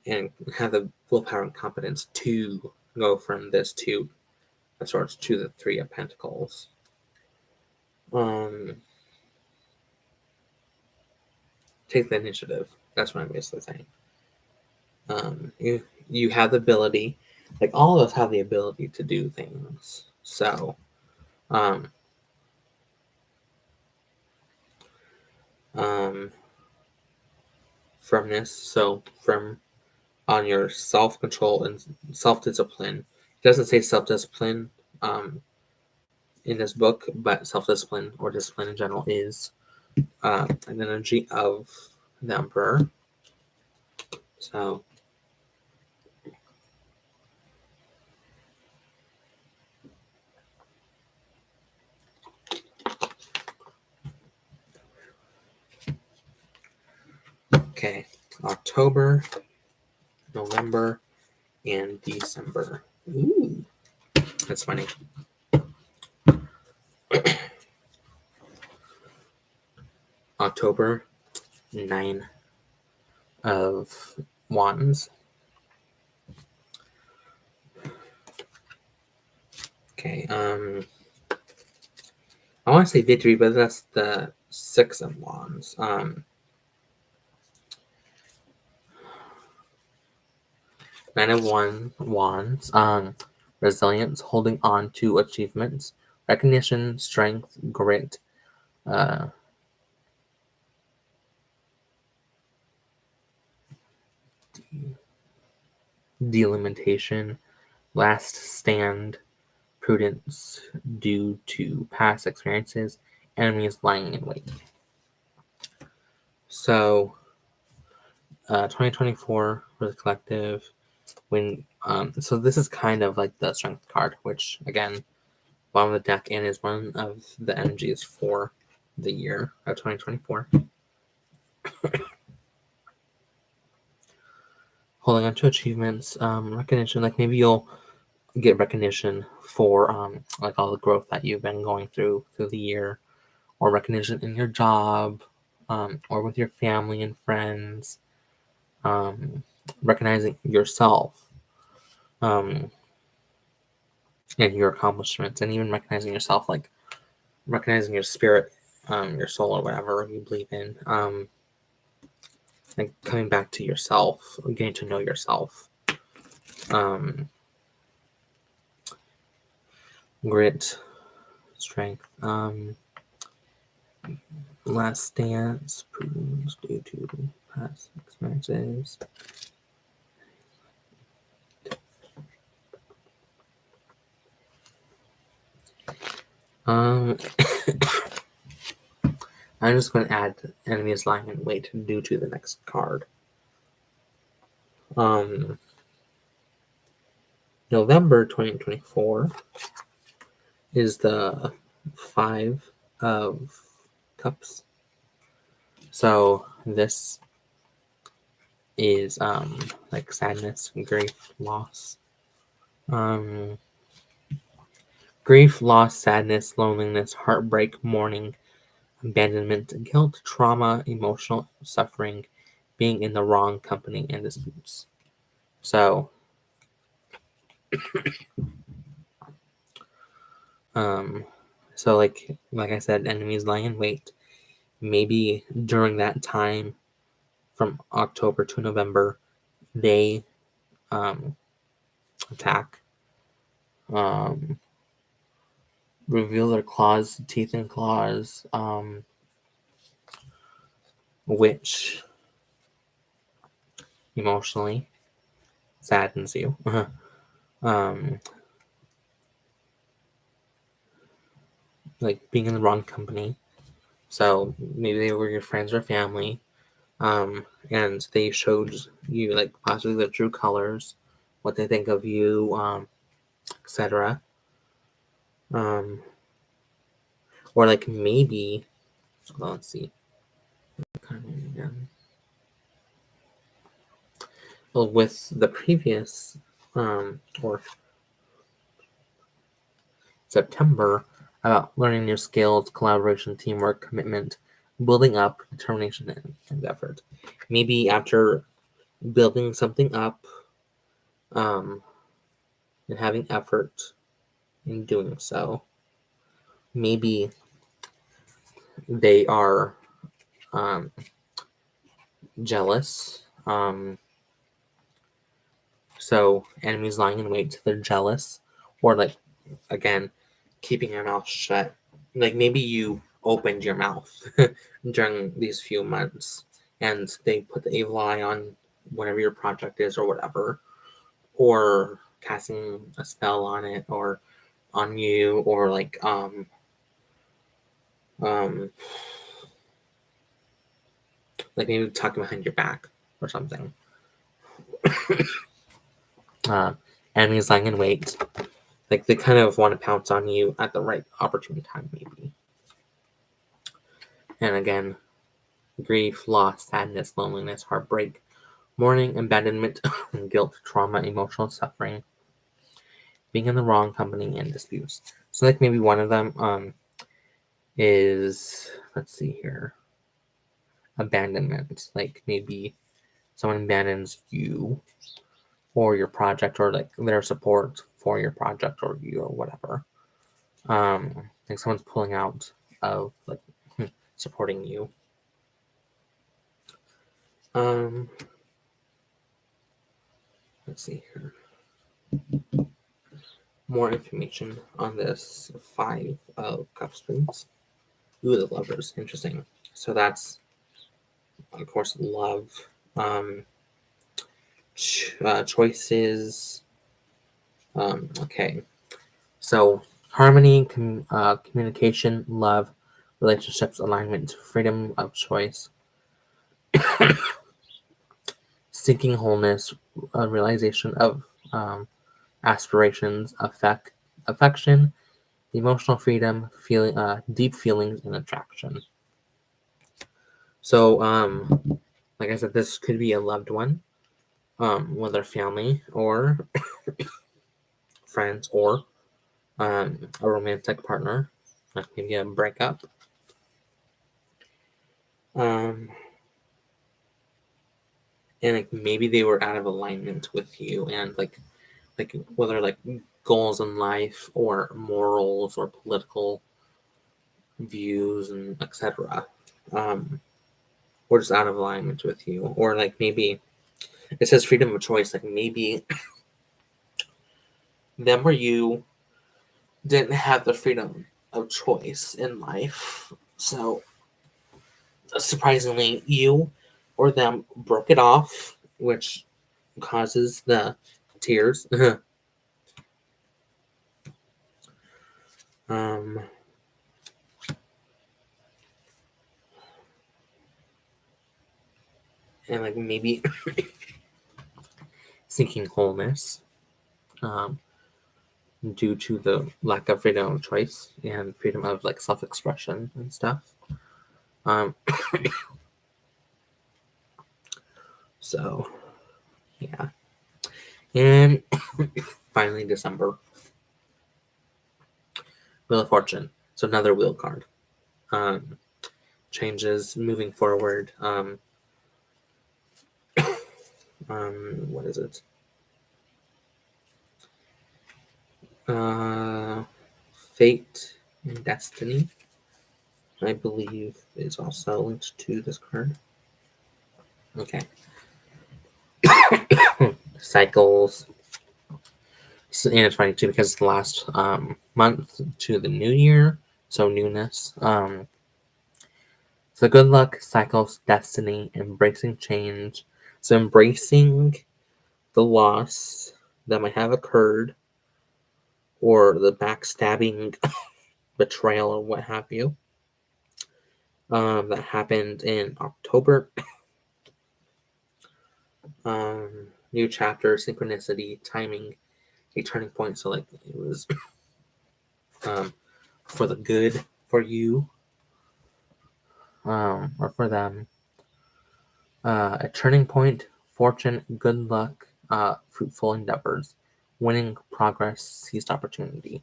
and have the willpower and confidence to go from this Two of Swords to the Three of Pentacles. Take the initiative. That's what I'm basically saying. You have the ability, like all of us have the ability to do things. So, firmness. So firm on your self-control and self-discipline. It doesn't say self-discipline in this book, but self-discipline or discipline in general is an energy of the Emperor. So okay, October, November, and December. Ooh, that's funny. October, 9 of Wands. Okay, I want to say Victory, but that's the 6 of Wands. Nine of Wands. Resilience, holding on to achievements, recognition, strength, grit. Uh, delimitation, last stand, prudence due to past experiences, enemies lying in wait. So, 2024 for the collective. So this is kind of like the strength card, which again, bottom of the deck and is one of the energies for the year of 2024. Holding on to achievements, recognition, like maybe you'll get recognition for like all the growth that you've been going through the year, or recognition in your job, or with your family and friends, recognizing yourself, and your accomplishments, and even recognizing yourself, like recognizing your spirit, your soul, or whatever you believe in, and coming back to yourself, getting to know yourself. Grit, strength, last dance, prudence due to past experiences. I'm just going to add enemies lying in wait due to the next card. November 2024 is the 5 of Cups. So this is like sadness, grief, loss. Grief, loss, sadness, loneliness, heartbreak, mourning, abandonment, guilt, trauma, emotional suffering, being in the wrong company, and disputes. So, so like I said, enemies lie in wait. Maybe during that time, from October to November, they attack, reveal their claws, teeth and claws, which emotionally saddens you. Like being in the wrong company. So maybe they were your friends or family, and they showed you like possibly their true colors, what they think of you, etc. Or like maybe, well, let's see. Well, with the previous, or September, about learning new skills, collaboration, teamwork, commitment, building up, determination, and effort. Maybe after building something up, and having effort in doing so, maybe they are jealous. So enemies lying in wait, they're jealous, or like again, keeping your mouth shut. Like maybe you opened your mouth during these few months, and they put the evil eye on whatever your project is or whatever, or casting a spell on it or on you, or like maybe talking behind your back or something. Enemies lying in wait. Like, they kind of want to pounce on you at the right opportune time, maybe. And again, grief, loss, sadness, loneliness, heartbreak, mourning, abandonment, guilt, trauma, emotional suffering, being in the wrong company, and disputes. So, like, maybe one of them is, let's see here, abandonment. Like, maybe someone abandons you or your project, or like their support for your project or you or whatever. Like someone's pulling out of like supporting you. Let's see here. More information on this 5 of Cups, please. Ooh, the Lovers. Interesting. So that's, of course, love. Choices. Okay. So harmony, communication, love, relationships, alignment, freedom of choice, seeking wholeness, realization of aspirations, affection, emotional freedom, feeling, deep feelings, and attraction. So, like I said, this could be a loved one, whether family or friends, or a romantic partner, like maybe a breakup. And like maybe they were out of alignment with you, and like whether like goals in life or morals or political views and etc. Or just out of alignment with you, or like maybe it says freedom of choice. Like maybe them or you didn't have the freedom of choice in life, so surprisingly, you or them broke it off, which causes the tears. And like maybe seeking wholeness, due to the lack of freedom of choice and freedom of like self-expression and stuff. So yeah. And finally, December. Wheel of Fortune. So another wheel card. Changes, moving forward. What is it? Fate and Destiny, I believe, is also linked to this card. Okay. Cycles. So, and it's funny too because it's the last month to the new year, so newness. So good luck, cycles, destiny, embracing change. So embracing the loss that might have occurred, or the backstabbing, betrayal, or what have you, that happened in October. New chapter, synchronicity, timing, a turning point. So like it was for the good for you, or for them. A turning point, fortune, good luck, fruitful endeavors, winning, progress, seized opportunity.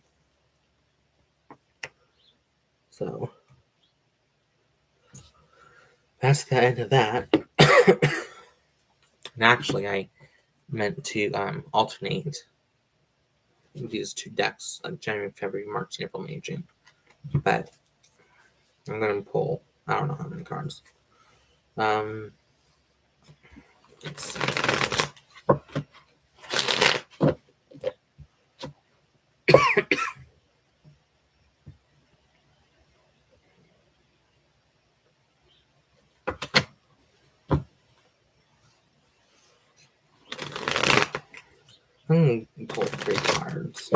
So that's the end of that. And actually, I meant to alternate these 2 decks, like January, February, March, April, May, June. But I'm going to pull, I don't know how many cards. Let's see. I'm going to pull 3 cards.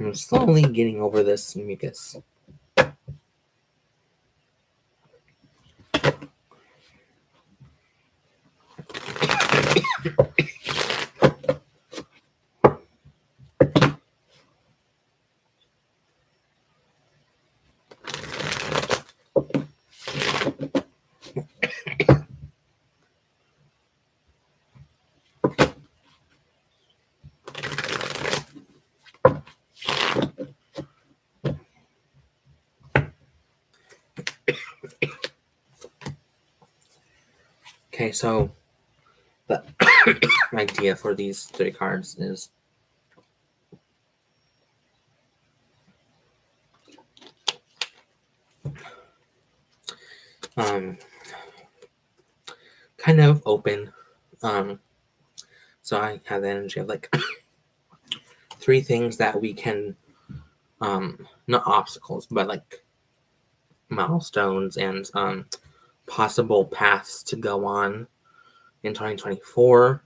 I'm slowly getting over this mucus. Okay, so the idea for these 3 cards is kind of open. So I have the energy of like 3 things that we can, not obstacles, but like milestones and possible paths to go on in 2024,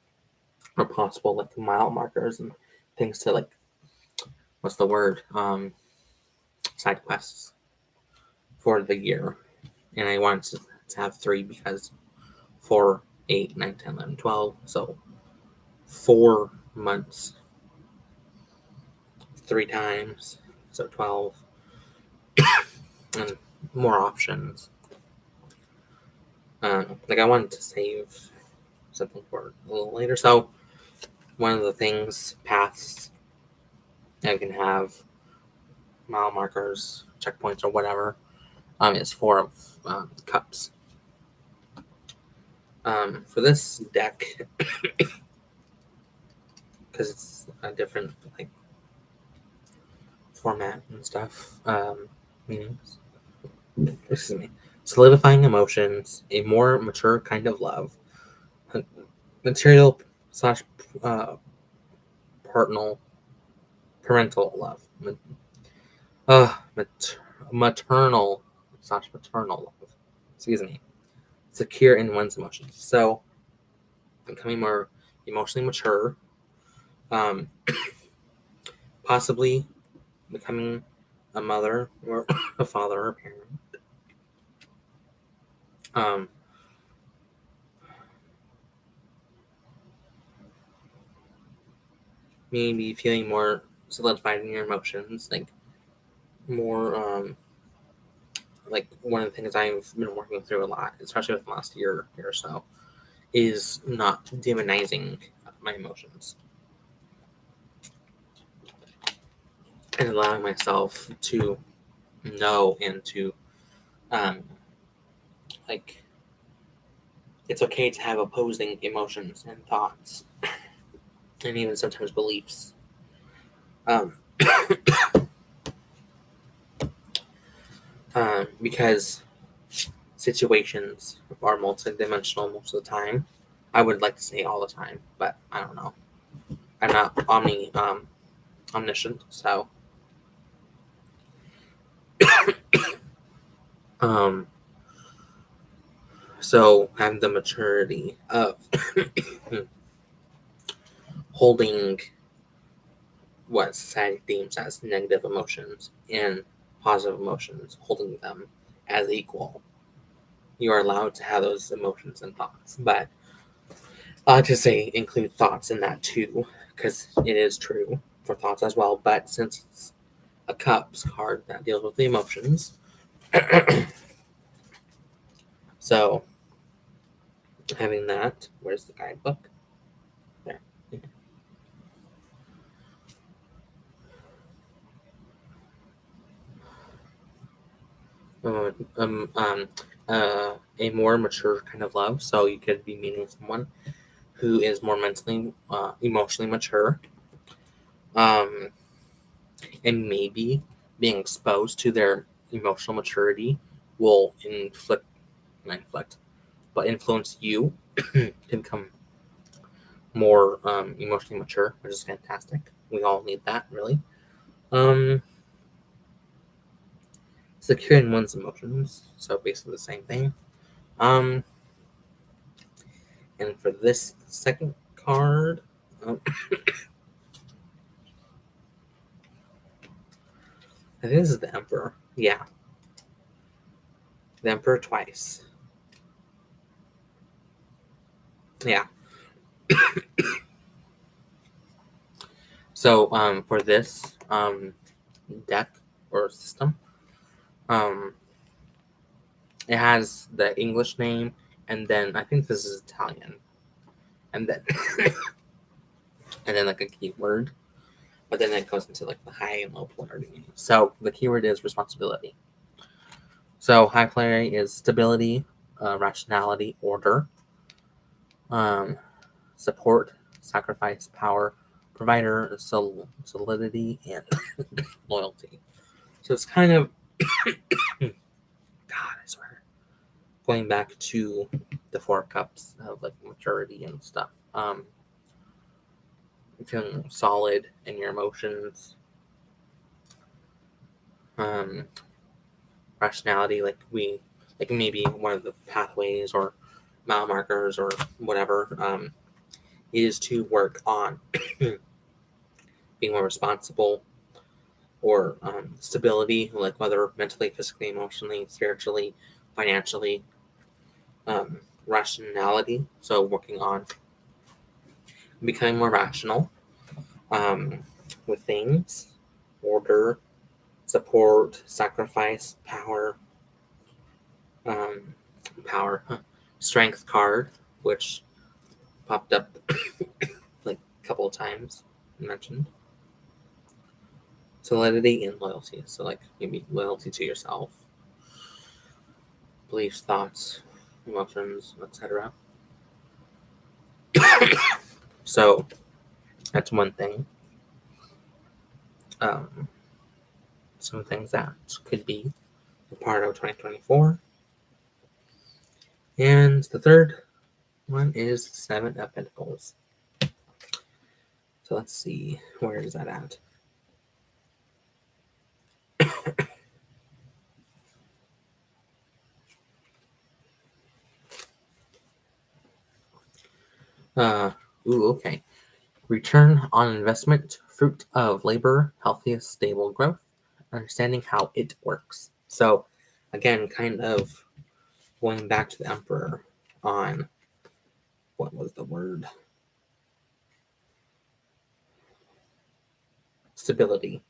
or possible like mile markers and things to like, what's the word? Side quests for the year. And I wanted to have 3 because 4, 8, 9, 10, 11, 12. So 4 months, 3 times, so 12, and more options. Like I wanted to save something for a little later. So one of the things, paths, I can have mile markers, checkpoints, or whatever, is 4 of cups. For this deck, because it's a different like format and stuff, meanings. Excuse me. Solidifying emotions, a more mature kind of love, material slash parental love, maternal slash maternal love. Excuse me. Secure in one's emotions. So becoming more emotionally mature, possibly becoming a mother or a father or a parent. Maybe feeling more solidified in your emotions, like more like one of the things I've been working through a lot, especially with the last year or so, is not demonizing my emotions and allowing myself to know and to like, it's okay to have opposing emotions and thoughts and even sometimes beliefs. Because situations are multidimensional most of the time. I would like to say all the time, but I don't know. I'm not omniscient, so so having the maturity of holding what society deems as negative emotions and positive emotions, holding them as equal. You are allowed to have those emotions and thoughts, but I like to say include thoughts in that too, because it is true for thoughts as well. But since it's a cups card that deals with the emotions, so having that, where's the guidebook? There. A more mature kind of love. So you could be meeting someone who is more mentally, emotionally mature, and maybe being exposed to their emotional maturity will influence you to become more emotionally mature, which is fantastic. We all need that, really. Securing one's emotions, so basically the same thing. And for this second card, I think this is the Emperor. Yeah. The Emperor twice. Yeah. So for this deck or system, it has the English name, and then I think this is Italian, and then and then like a keyword, but then it goes into like the high and low polarity. So the keyword is responsibility. So high polarity is stability, rationality, order, support, sacrifice, power, provider, solidity, and loyalty. So it's kind of, God, I swear, going back to the Four Cups of like maturity and stuff. Feeling solid in your emotions. Rationality, like maybe one of the pathways or mile markers or whatever, is to work on being more responsible, or stability, like whether mentally, physically, emotionally, spiritually, financially. Rationality, so working on becoming more rational with things. Order, support, sacrifice, power, um, strength card, which popped up like a couple of times mentioned. Solidity and loyalty, so like maybe loyalty to yourself, beliefs, thoughts, emotions, etc. So that's one thing. Some things that could be a part of 2024. And the third one is Seven of Pentacles. So let's see, where is that at? Okay. Return on investment, fruit of labor, healthiest, stable growth, understanding how it works. So, again, kind of going back to the Emperor on what was the word? Stability.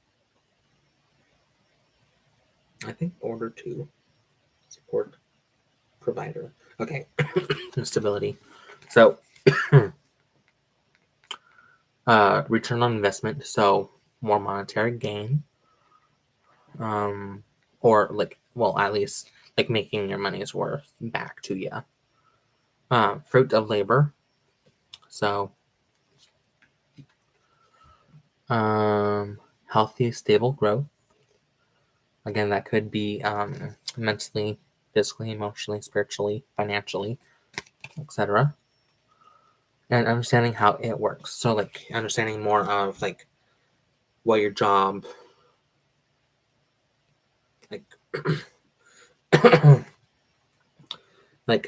I think order to support provider. Okay, stability. So, return on investment, so more monetary gain, or like, well, at least like making your money's worth back to you. Fruit of labor, so healthy, stable growth. Again, that could be mentally, physically, emotionally, spiritually, financially, etc. And understanding how it works. So, like, understanding more of like what your job, like, like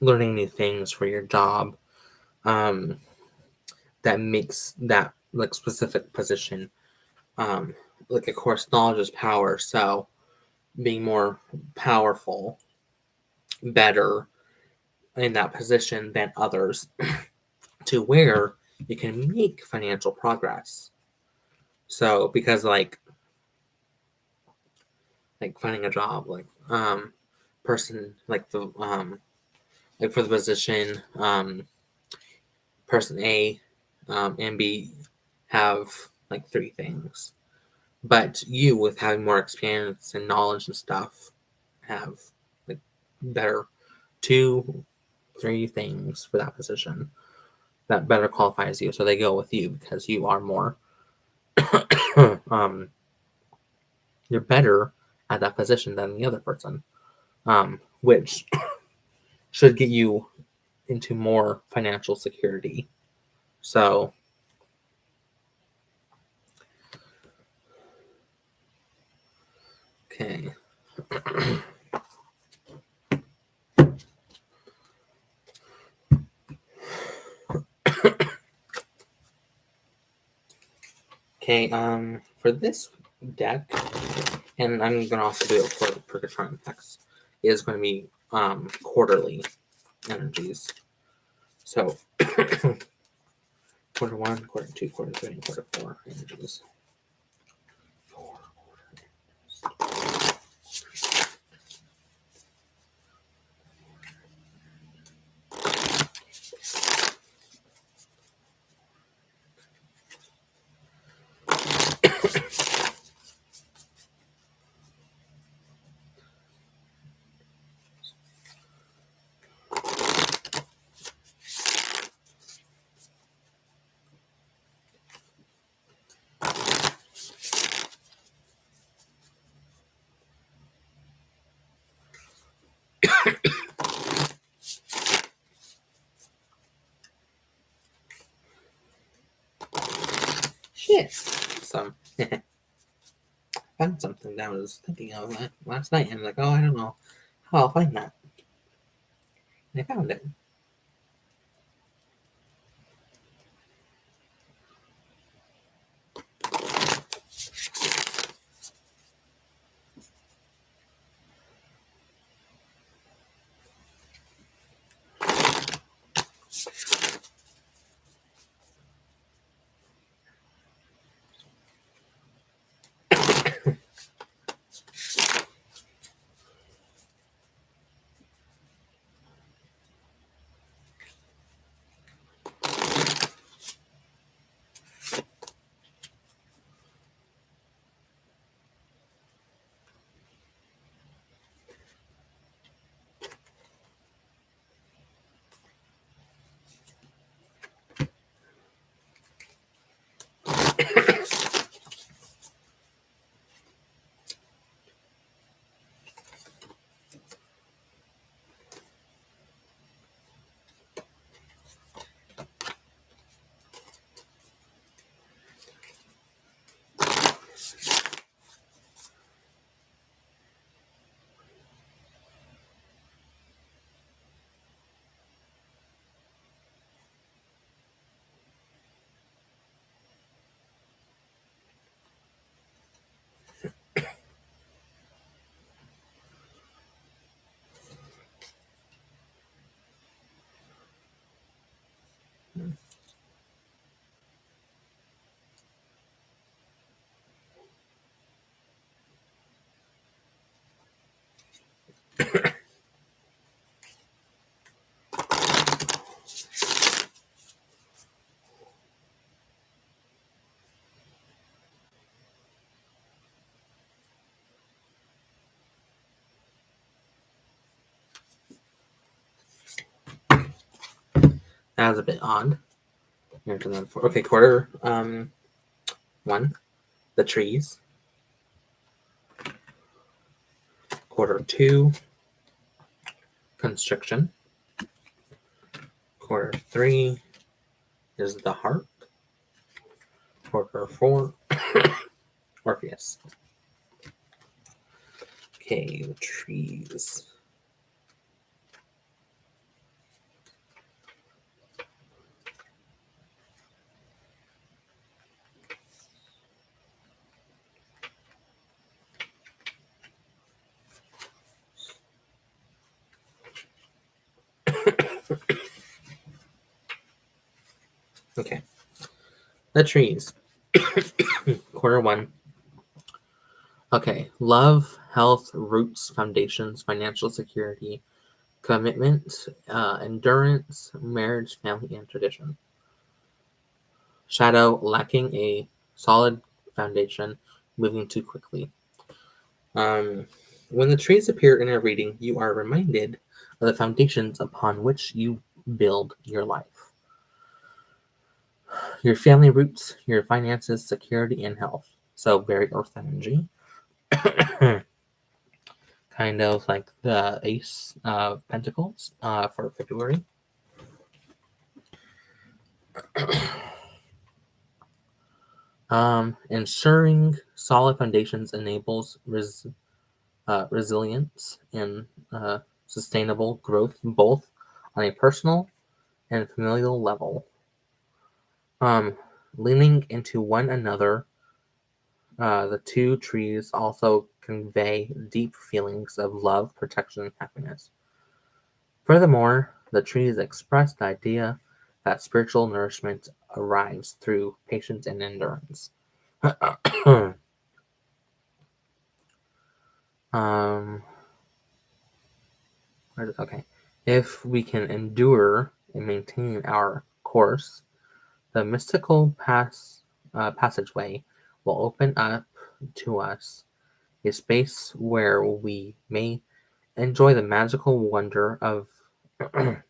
learning new things for your job, that makes that like specific position. Like, of course, knowledge is power. So, being more powerful, better in that position than others, to where you can make financial progress. So, because like finding a job, like person, like the like for the position, person A and B have like three things, but you, with having more experience and knowledge and stuff, have like better 2-3 things for that position that better qualifies you. So they go with you because you are more you're better at that position than the other person, which should get you into more financial security. So, okay. Okay, for this deck, and I'm gonna also do it for Purgatorium decks, is going to be quarterly energies. So quarter 1, quarter 2, quarter 3, and quarter 4 energies. Shit. So found something that I was thinking of last night, and I'm like, oh, I don't know how I'll find that. And I found it. That was a bit odd. Okay, quarter 1, the trees. Quarter 2, constriction. Quarter 3 is the heart. Quarter 4, Orpheus. Okay, the trees. Okay, the trees. Quarter 1. Okay, love, health, roots, foundations, financial security, commitment, endurance, marriage, family, and tradition. Shadow, lacking a solid foundation, moving too quickly. When the trees appear in a reading, you are reminded of the foundations upon which you build your life. Your family roots, your finances, security, and health. So very earth energy. Kind of like the Ace of Pentacles for February. Ensuring solid foundations enables resilience and sustainable growth, both on a personal and familial level. Leaning into one another The two trees also convey deep feelings of love, protection, and happiness. Furthermore, the trees express the idea that spiritual nourishment arrives through patience and endurance. um, okay. If we can endure and maintain our course, the mystical passageway will open up to us a space where we may enjoy the magical wonder of the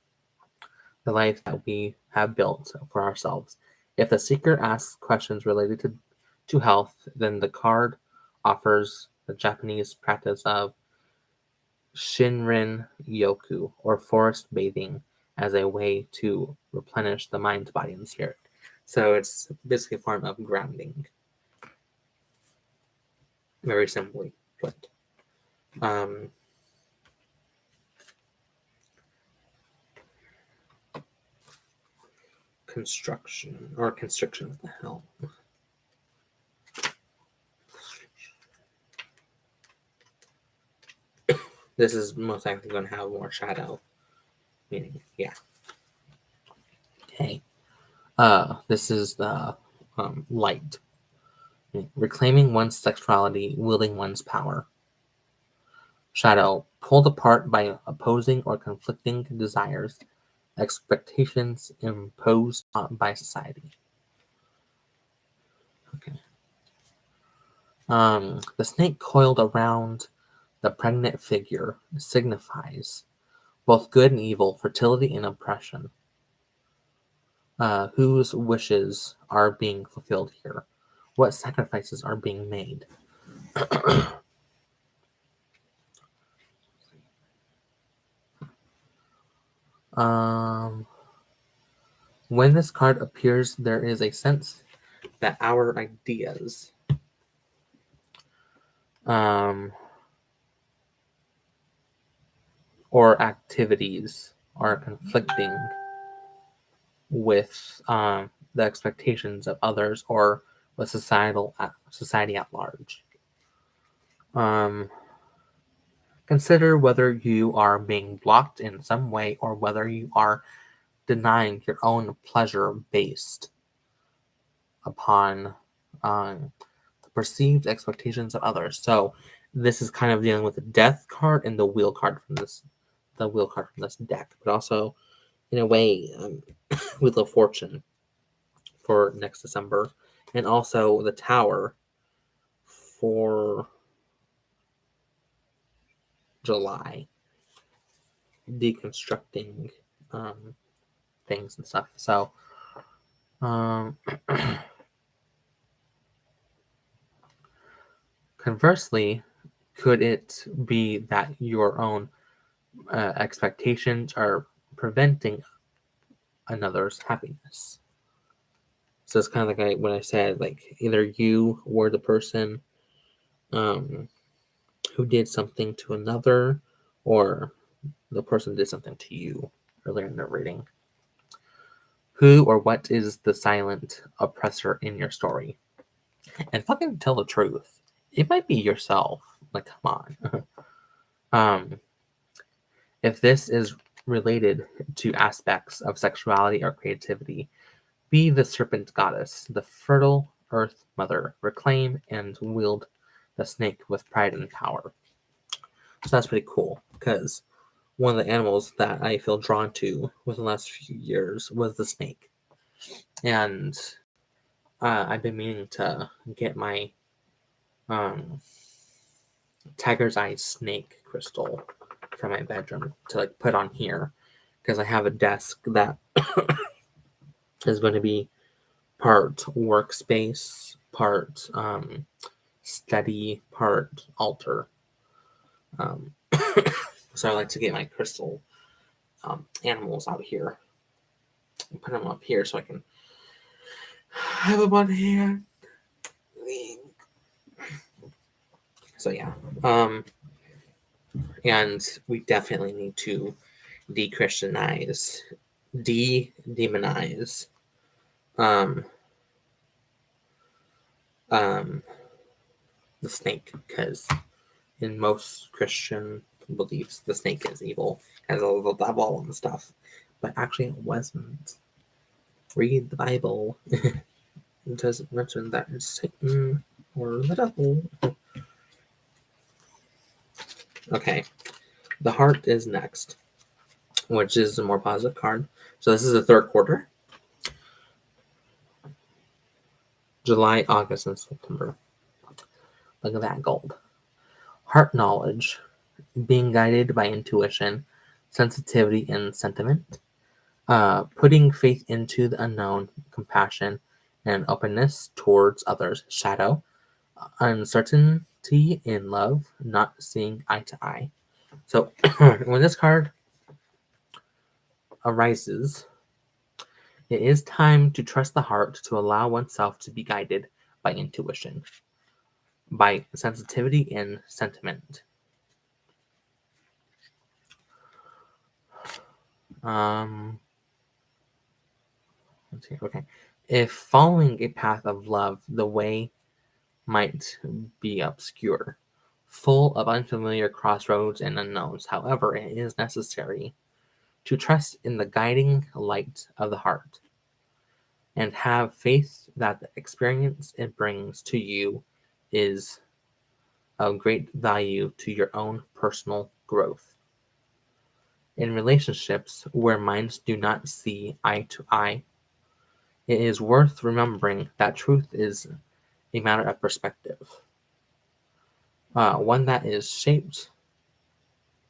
life that we have built for ourselves. If the seeker asks questions related to health, then the card offers the Japanese practice of Shinrin Yoku, or forest bathing, as a way to replenish the mind, body, and spirit. So it's basically a form of grounding, very simply put. Um, Construction or constriction, what the hell? This is most likely going to have more shadow, meaning, yeah. Okay. This is the light. Reclaiming one's sexuality, wielding one's power. Shadow, pulled apart by opposing or conflicting desires, expectations imposed by society. Okay. The snake coiled around the pregnant figure signifies both good and evil, fertility and oppression. Whose wishes are being fulfilled here? What sacrifices are being made? When this card appears, there is a sense that our ideas or activities are conflicting with the expectations of others or with society at large. Consider whether you are being blocked in some way or whether you are denying your own pleasure based upon the perceived expectations of others. So this is kind of dealing with the death card and the wheel card from this deck, but also in a way Wheel of Fortune for next December, and also the Tower for July, deconstructing things and stuff. So conversely, could it be that your own expectations are preventing another's happiness? So it's kind of like when I said, like, either you were the person who did something to another, or the person did something to you earlier in the reading. Who or what is the silent oppressor in your story? And fucking tell the truth. It might be yourself. Like, come on. If this is related to aspects of sexuality or creativity, be the serpent goddess, the fertile earth mother, reclaim and wield the snake with pride and power. So that's pretty cool, because one of the animals that I feel drawn to within the last few years was the snake. And I've been meaning to get my tiger's eye snake crystal from my bedroom to like put on here, because I have a desk that is going to be part workspace, part study, part altar. So I like to get my crystal animals out here and put them up here so I can have them on here. So yeah, and we definitely need to demonize um, the snake, because in most Christian beliefs, the snake is evil, as all the devil and stuff. But actually, it wasn't. Read the Bible. It doesn't mention that it's Satan or the devil. Okay, the heart is next, which is a more positive card. So this is the third quarter. July, August, and September. Look at that gold. Heart knowledge, being guided by intuition, sensitivity, and sentiment. Putting faith into the unknown, compassion, and openness towards others. Shadow, uncertainty in love, not seeing eye to eye. So when this card arises, it is time to trust the heart, to allow oneself to be guided by intuition, by sensitivity and sentiment. Let's see. Okay. If following a path of love, the way might be obscure, full of unfamiliar crossroads and unknowns. However, it is necessary to trust in the guiding light of the heart and have faith that the experience it brings to you is of great value to your own personal growth. In relationships where minds do not see eye to eye, it is worth remembering that truth is a matter of perspective, one that is shaped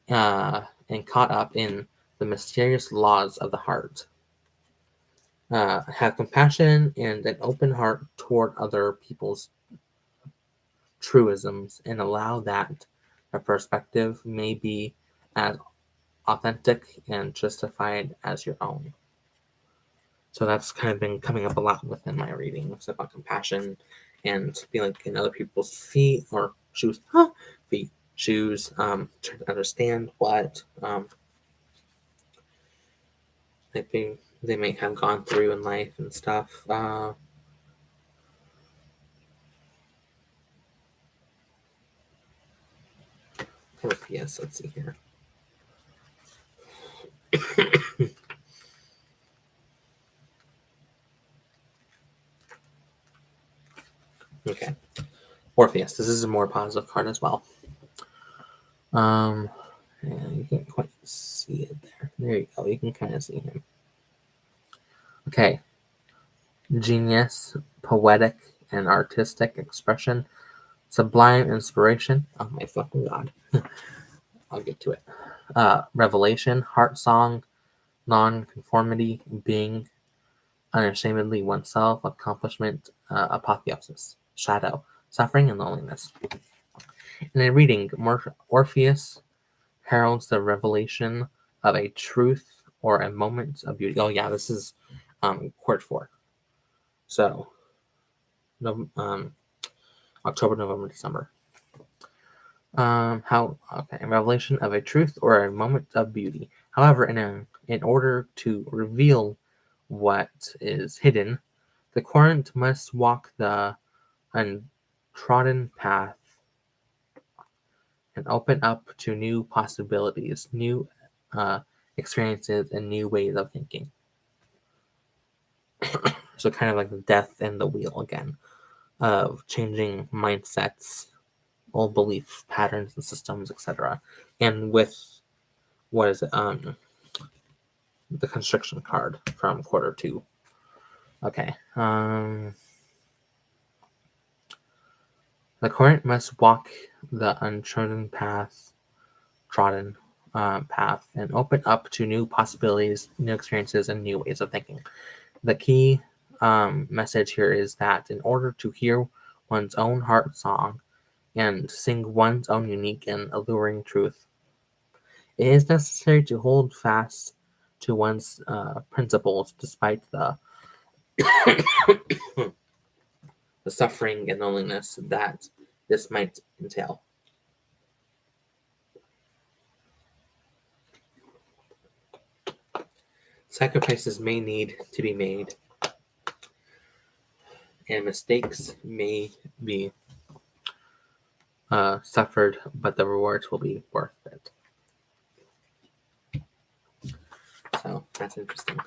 and caught up in the mysterious laws of the heart. Have compassion and an open heart toward other people's truisms and allow that a perspective may be as authentic and justified as your own. So that's kind of been coming up a lot within my readings about compassion and being like in other people's feet or shoes, shoes, trying to understand what they may have gone through in life and stuff. Orpheus, let's see here. Okay. Orpheus. This is a more positive card as well. Yeah, you can't quite see it there. There you go. You can kind of see him. Okay. Genius, poetic and artistic expression, sublime inspiration. Oh my fucking god. I'll get to it. Revelation, heart song, non-conformity, being unashamedly oneself, accomplishment, apotheosis, shadow, suffering, and loneliness. In a reading, Orpheus heralds the revelation of a truth or a moment of beauty. Oh yeah, this is Court 4. So, October, November, December. Revelation of a truth or a moment of beauty. However, in order to reveal what is hidden, the current must walk the untrodden path and open up to new possibilities, new experiences, and new ways of thinking. So kind of like the death and the wheel again of changing mindsets, old belief patterns and systems, etc. And with what is it? The constriction card from quarter 2. Okay. The current must walk the untrodden path, and open up to new possibilities, new experiences, and new ways of thinking. The key message here is that in order to hear one's own heart song and sing one's own unique and alluring truth, it is necessary to hold fast to one's principles despite the the suffering and loneliness that this might entail. Sacrifices may need to be made, and mistakes may be suffered, but the rewards will be worth it. So that's interesting.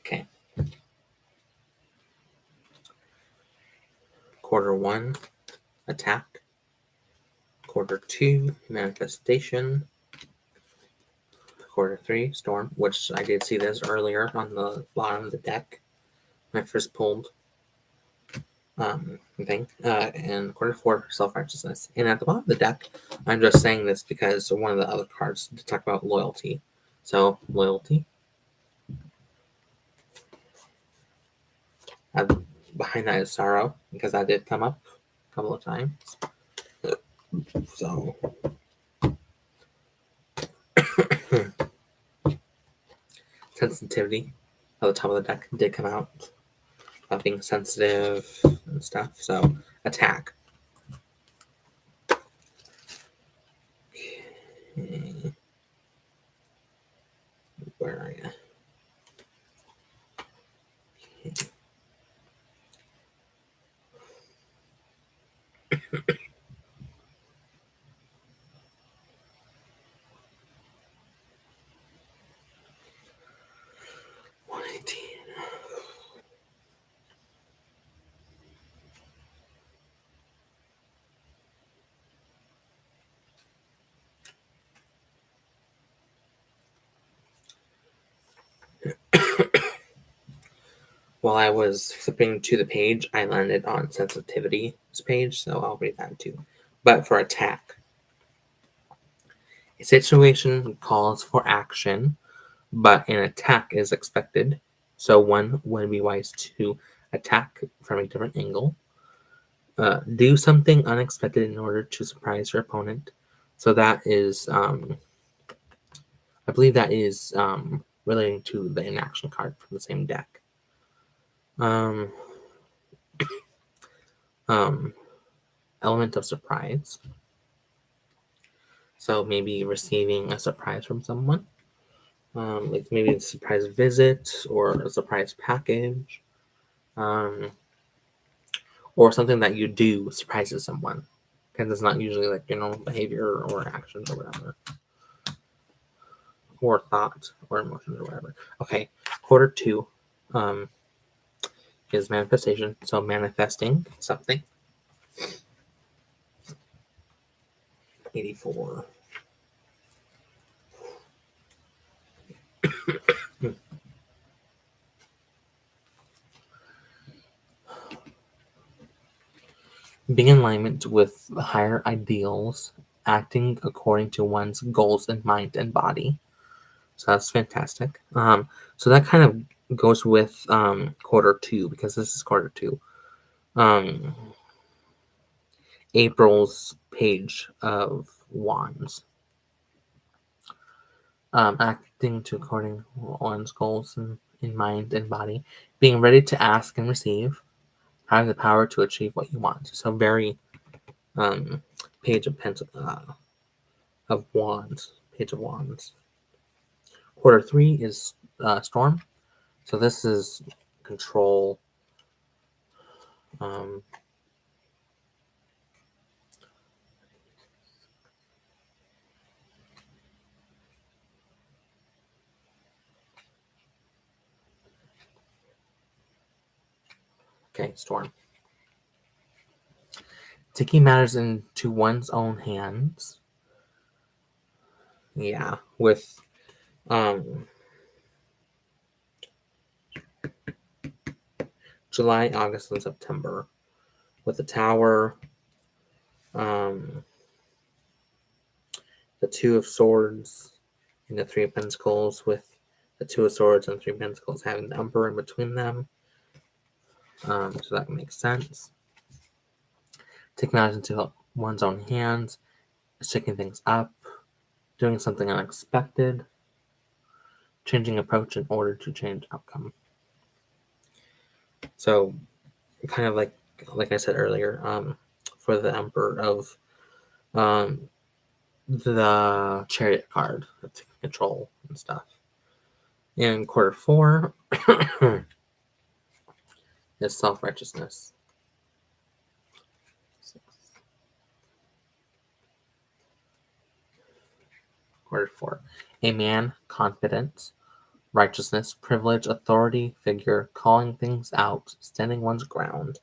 Okay. Quarter 1, attack. Quarter 2, manifestation. Quarter 3, storm, which I did see this earlier on the bottom of the deck when I first pulled thing. And quarter 4, self-righteousness. And at the bottom of the deck, I'm just saying this because one of the other cards to talk about loyalty. So loyalty. Behind that is sorrow, because that did come up a couple of times. So sensitivity at the top of the deck did come out about being sensitive and stuff. So attack. Okay. Where are you? Okay. While I was flipping to the page, I landed on sensitivity's page, so I'll read that too. But for attack, a situation calls for action, but an attack is expected. So one would be wise to attack from a different angle. Do something unexpected in order to surprise your opponent. So that is, I believe that is relating to the inaction card from the same deck. Element of surprise. So maybe receiving a surprise from someone, like maybe a surprise visit or a surprise package, or something that you do surprises someone, because it's not usually like behavior or actions or whatever, or thought or emotions or whatever. Okay, quarter 2 is manifestation. So manifesting something. 84. Being in alignment with higher ideals, acting according to one's goals in mind and body. So that's fantastic. So that kind of goes with quarter 2, because this is quarter 2. April's page of wands. Acting to according one's goals in mind and body, being ready to ask and receive, having the power to achieve what you want. So very Page of of Wands. Page of Wands. Quarter 3 is Storm. So this is control. Okay, Storm. Taking matters into one's own hands. Yeah, with July, August, and September. With the Tower, the Two of Swords, and the Three of Pentacles, with the Two of Swords and Three of Pentacles having the Emperor in between them. So that makes sense. Taking matters into one's own hands, shaking things up, doing something unexpected, changing approach in order to change outcome. So, kind of like I said earlier, for the Emperor of the Chariot card, taking control and stuff. In quarter 4 is self-righteousness. Quarter 4. A man, confidence, righteousness, privilege, authority, figure, calling things out, standing one's ground.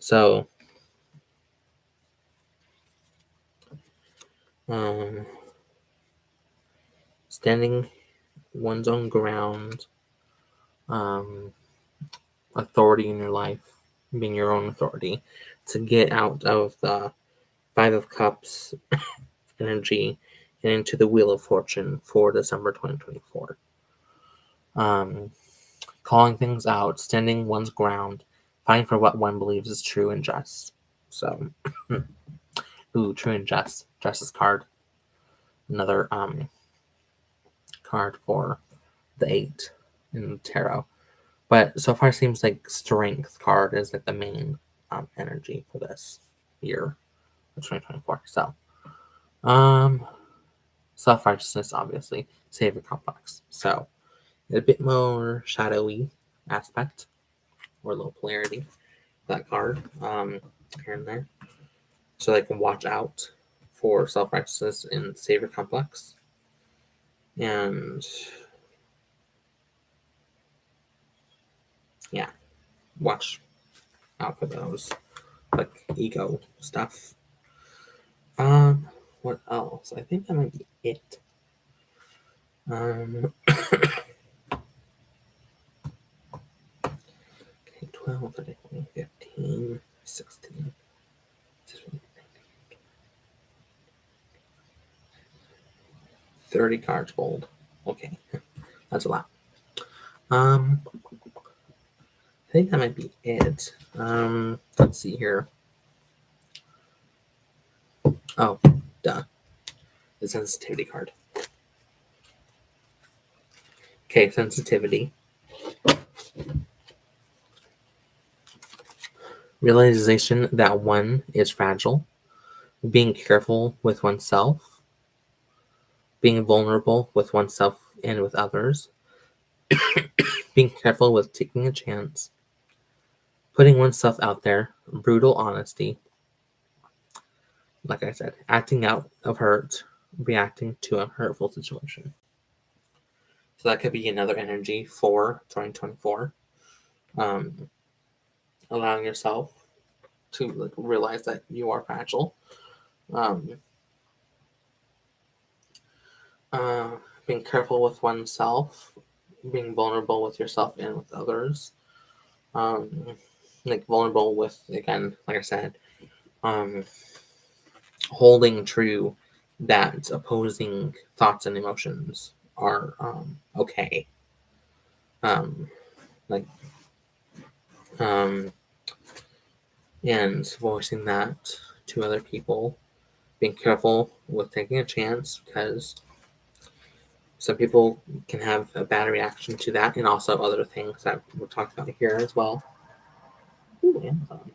So, standing one's own ground, authority in your life, being your own authority, to get out of the Five of Cups energy and into the Wheel of Fortune for December 2024. Calling things out, standing one's ground, fighting for what one believes is true and just. So, ooh, true and just. Justice card. Another card for the 8 in the tarot. But so far, it seems like Strength card is like the main energy for this year of 2024. So, self-righteousness, obviously, Savior complex. So, a bit more shadowy aspect or low polarity that card here and there. So, like, watch out for self-righteousness in Savior complex. And yeah, watch out for those, like, ego stuff. What else? I think that might be it. 12, 13, 15, 16, 30 cards pulled. Okay, that's a lot. I think that might be it. Let's see here. Oh, duh. The sensitivity card. Okay, sensitivity. Realization that one is fragile. Being careful with oneself. Being vulnerable with oneself and with others. Being careful with taking a chance. Putting oneself out there. Brutal honesty. Like I said, acting out of hurt. Reacting to a hurtful situation. So that could be another energy for 2024. Allowing yourself to, like, realize that you are fragile. Being careful with oneself, being vulnerable with yourself and with others. Like, vulnerable with, again, like I said, holding true that opposing thoughts and emotions are okay. Like, and voicing that to other people. Being careful with taking a chance, because some people can have a bad reaction to that, and also other things that we'll talk about here as well. Ooh, Amazon.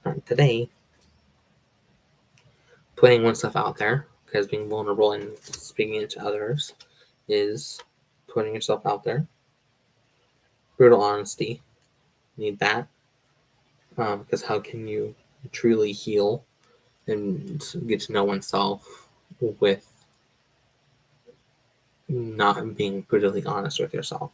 Not today. putting oneself out there, because being vulnerable and speaking it to others is putting yourself out there. Brutal honesty, need that, because how can you truly heal and get to know oneself with not being brutally honest with yourself?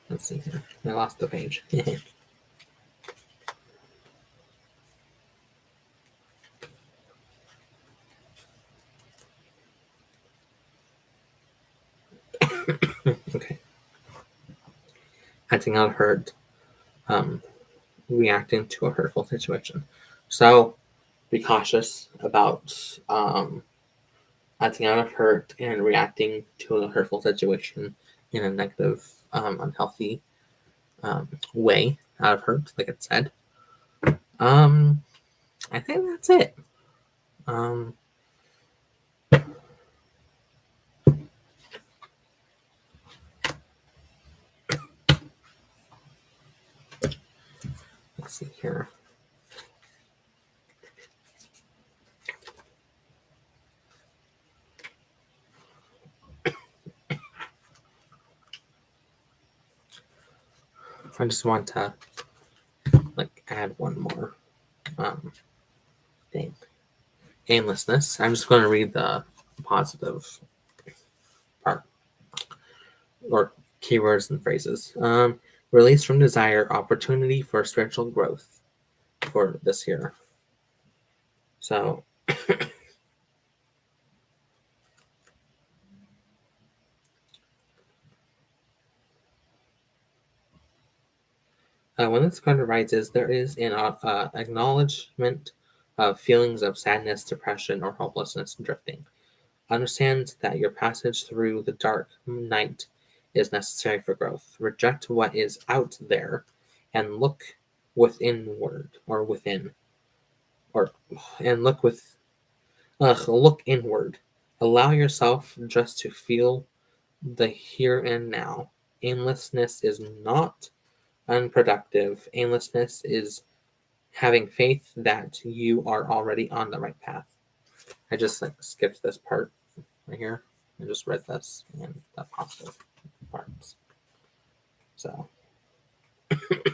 Let's see here. I lost the page. Okay. Acting out hurt, reacting to a hurtful situation. So be cautious about acting out of hurt and reacting to a hurtful situation in a negative, unhealthy way out of hurt, like it said. I think that's it. Let's see here. I just want to add one more thing. Aimlessness. I'm just going to read the positive part, or keywords and phrases. Release from desire, opportunity for spiritual growth for this year. So when this card arises, there is an acknowledgement of feelings of sadness, depression, or hopelessness drifting. Understand that your passage through the dark night is necessary for growth. Reject what is out there and look withinward, or within, or and look inward. Allow yourself just to feel the here and now. Aimlessness is not unproductive. Aimlessness is having faith that you are already on the right path. I just skipped this part right here. I just read this and the positive parts. So, because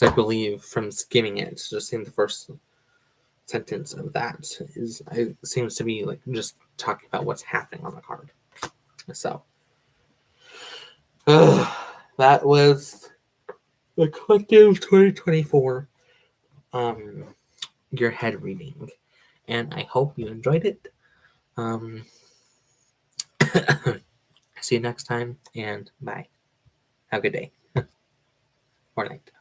I believe from skimming it, just seeing the first sentence of that it seems to be just talking about what's happening on the card. So, that was the collective 2024 your head reading, and I hope you enjoyed it. See you next time, and bye. Have a good day or night.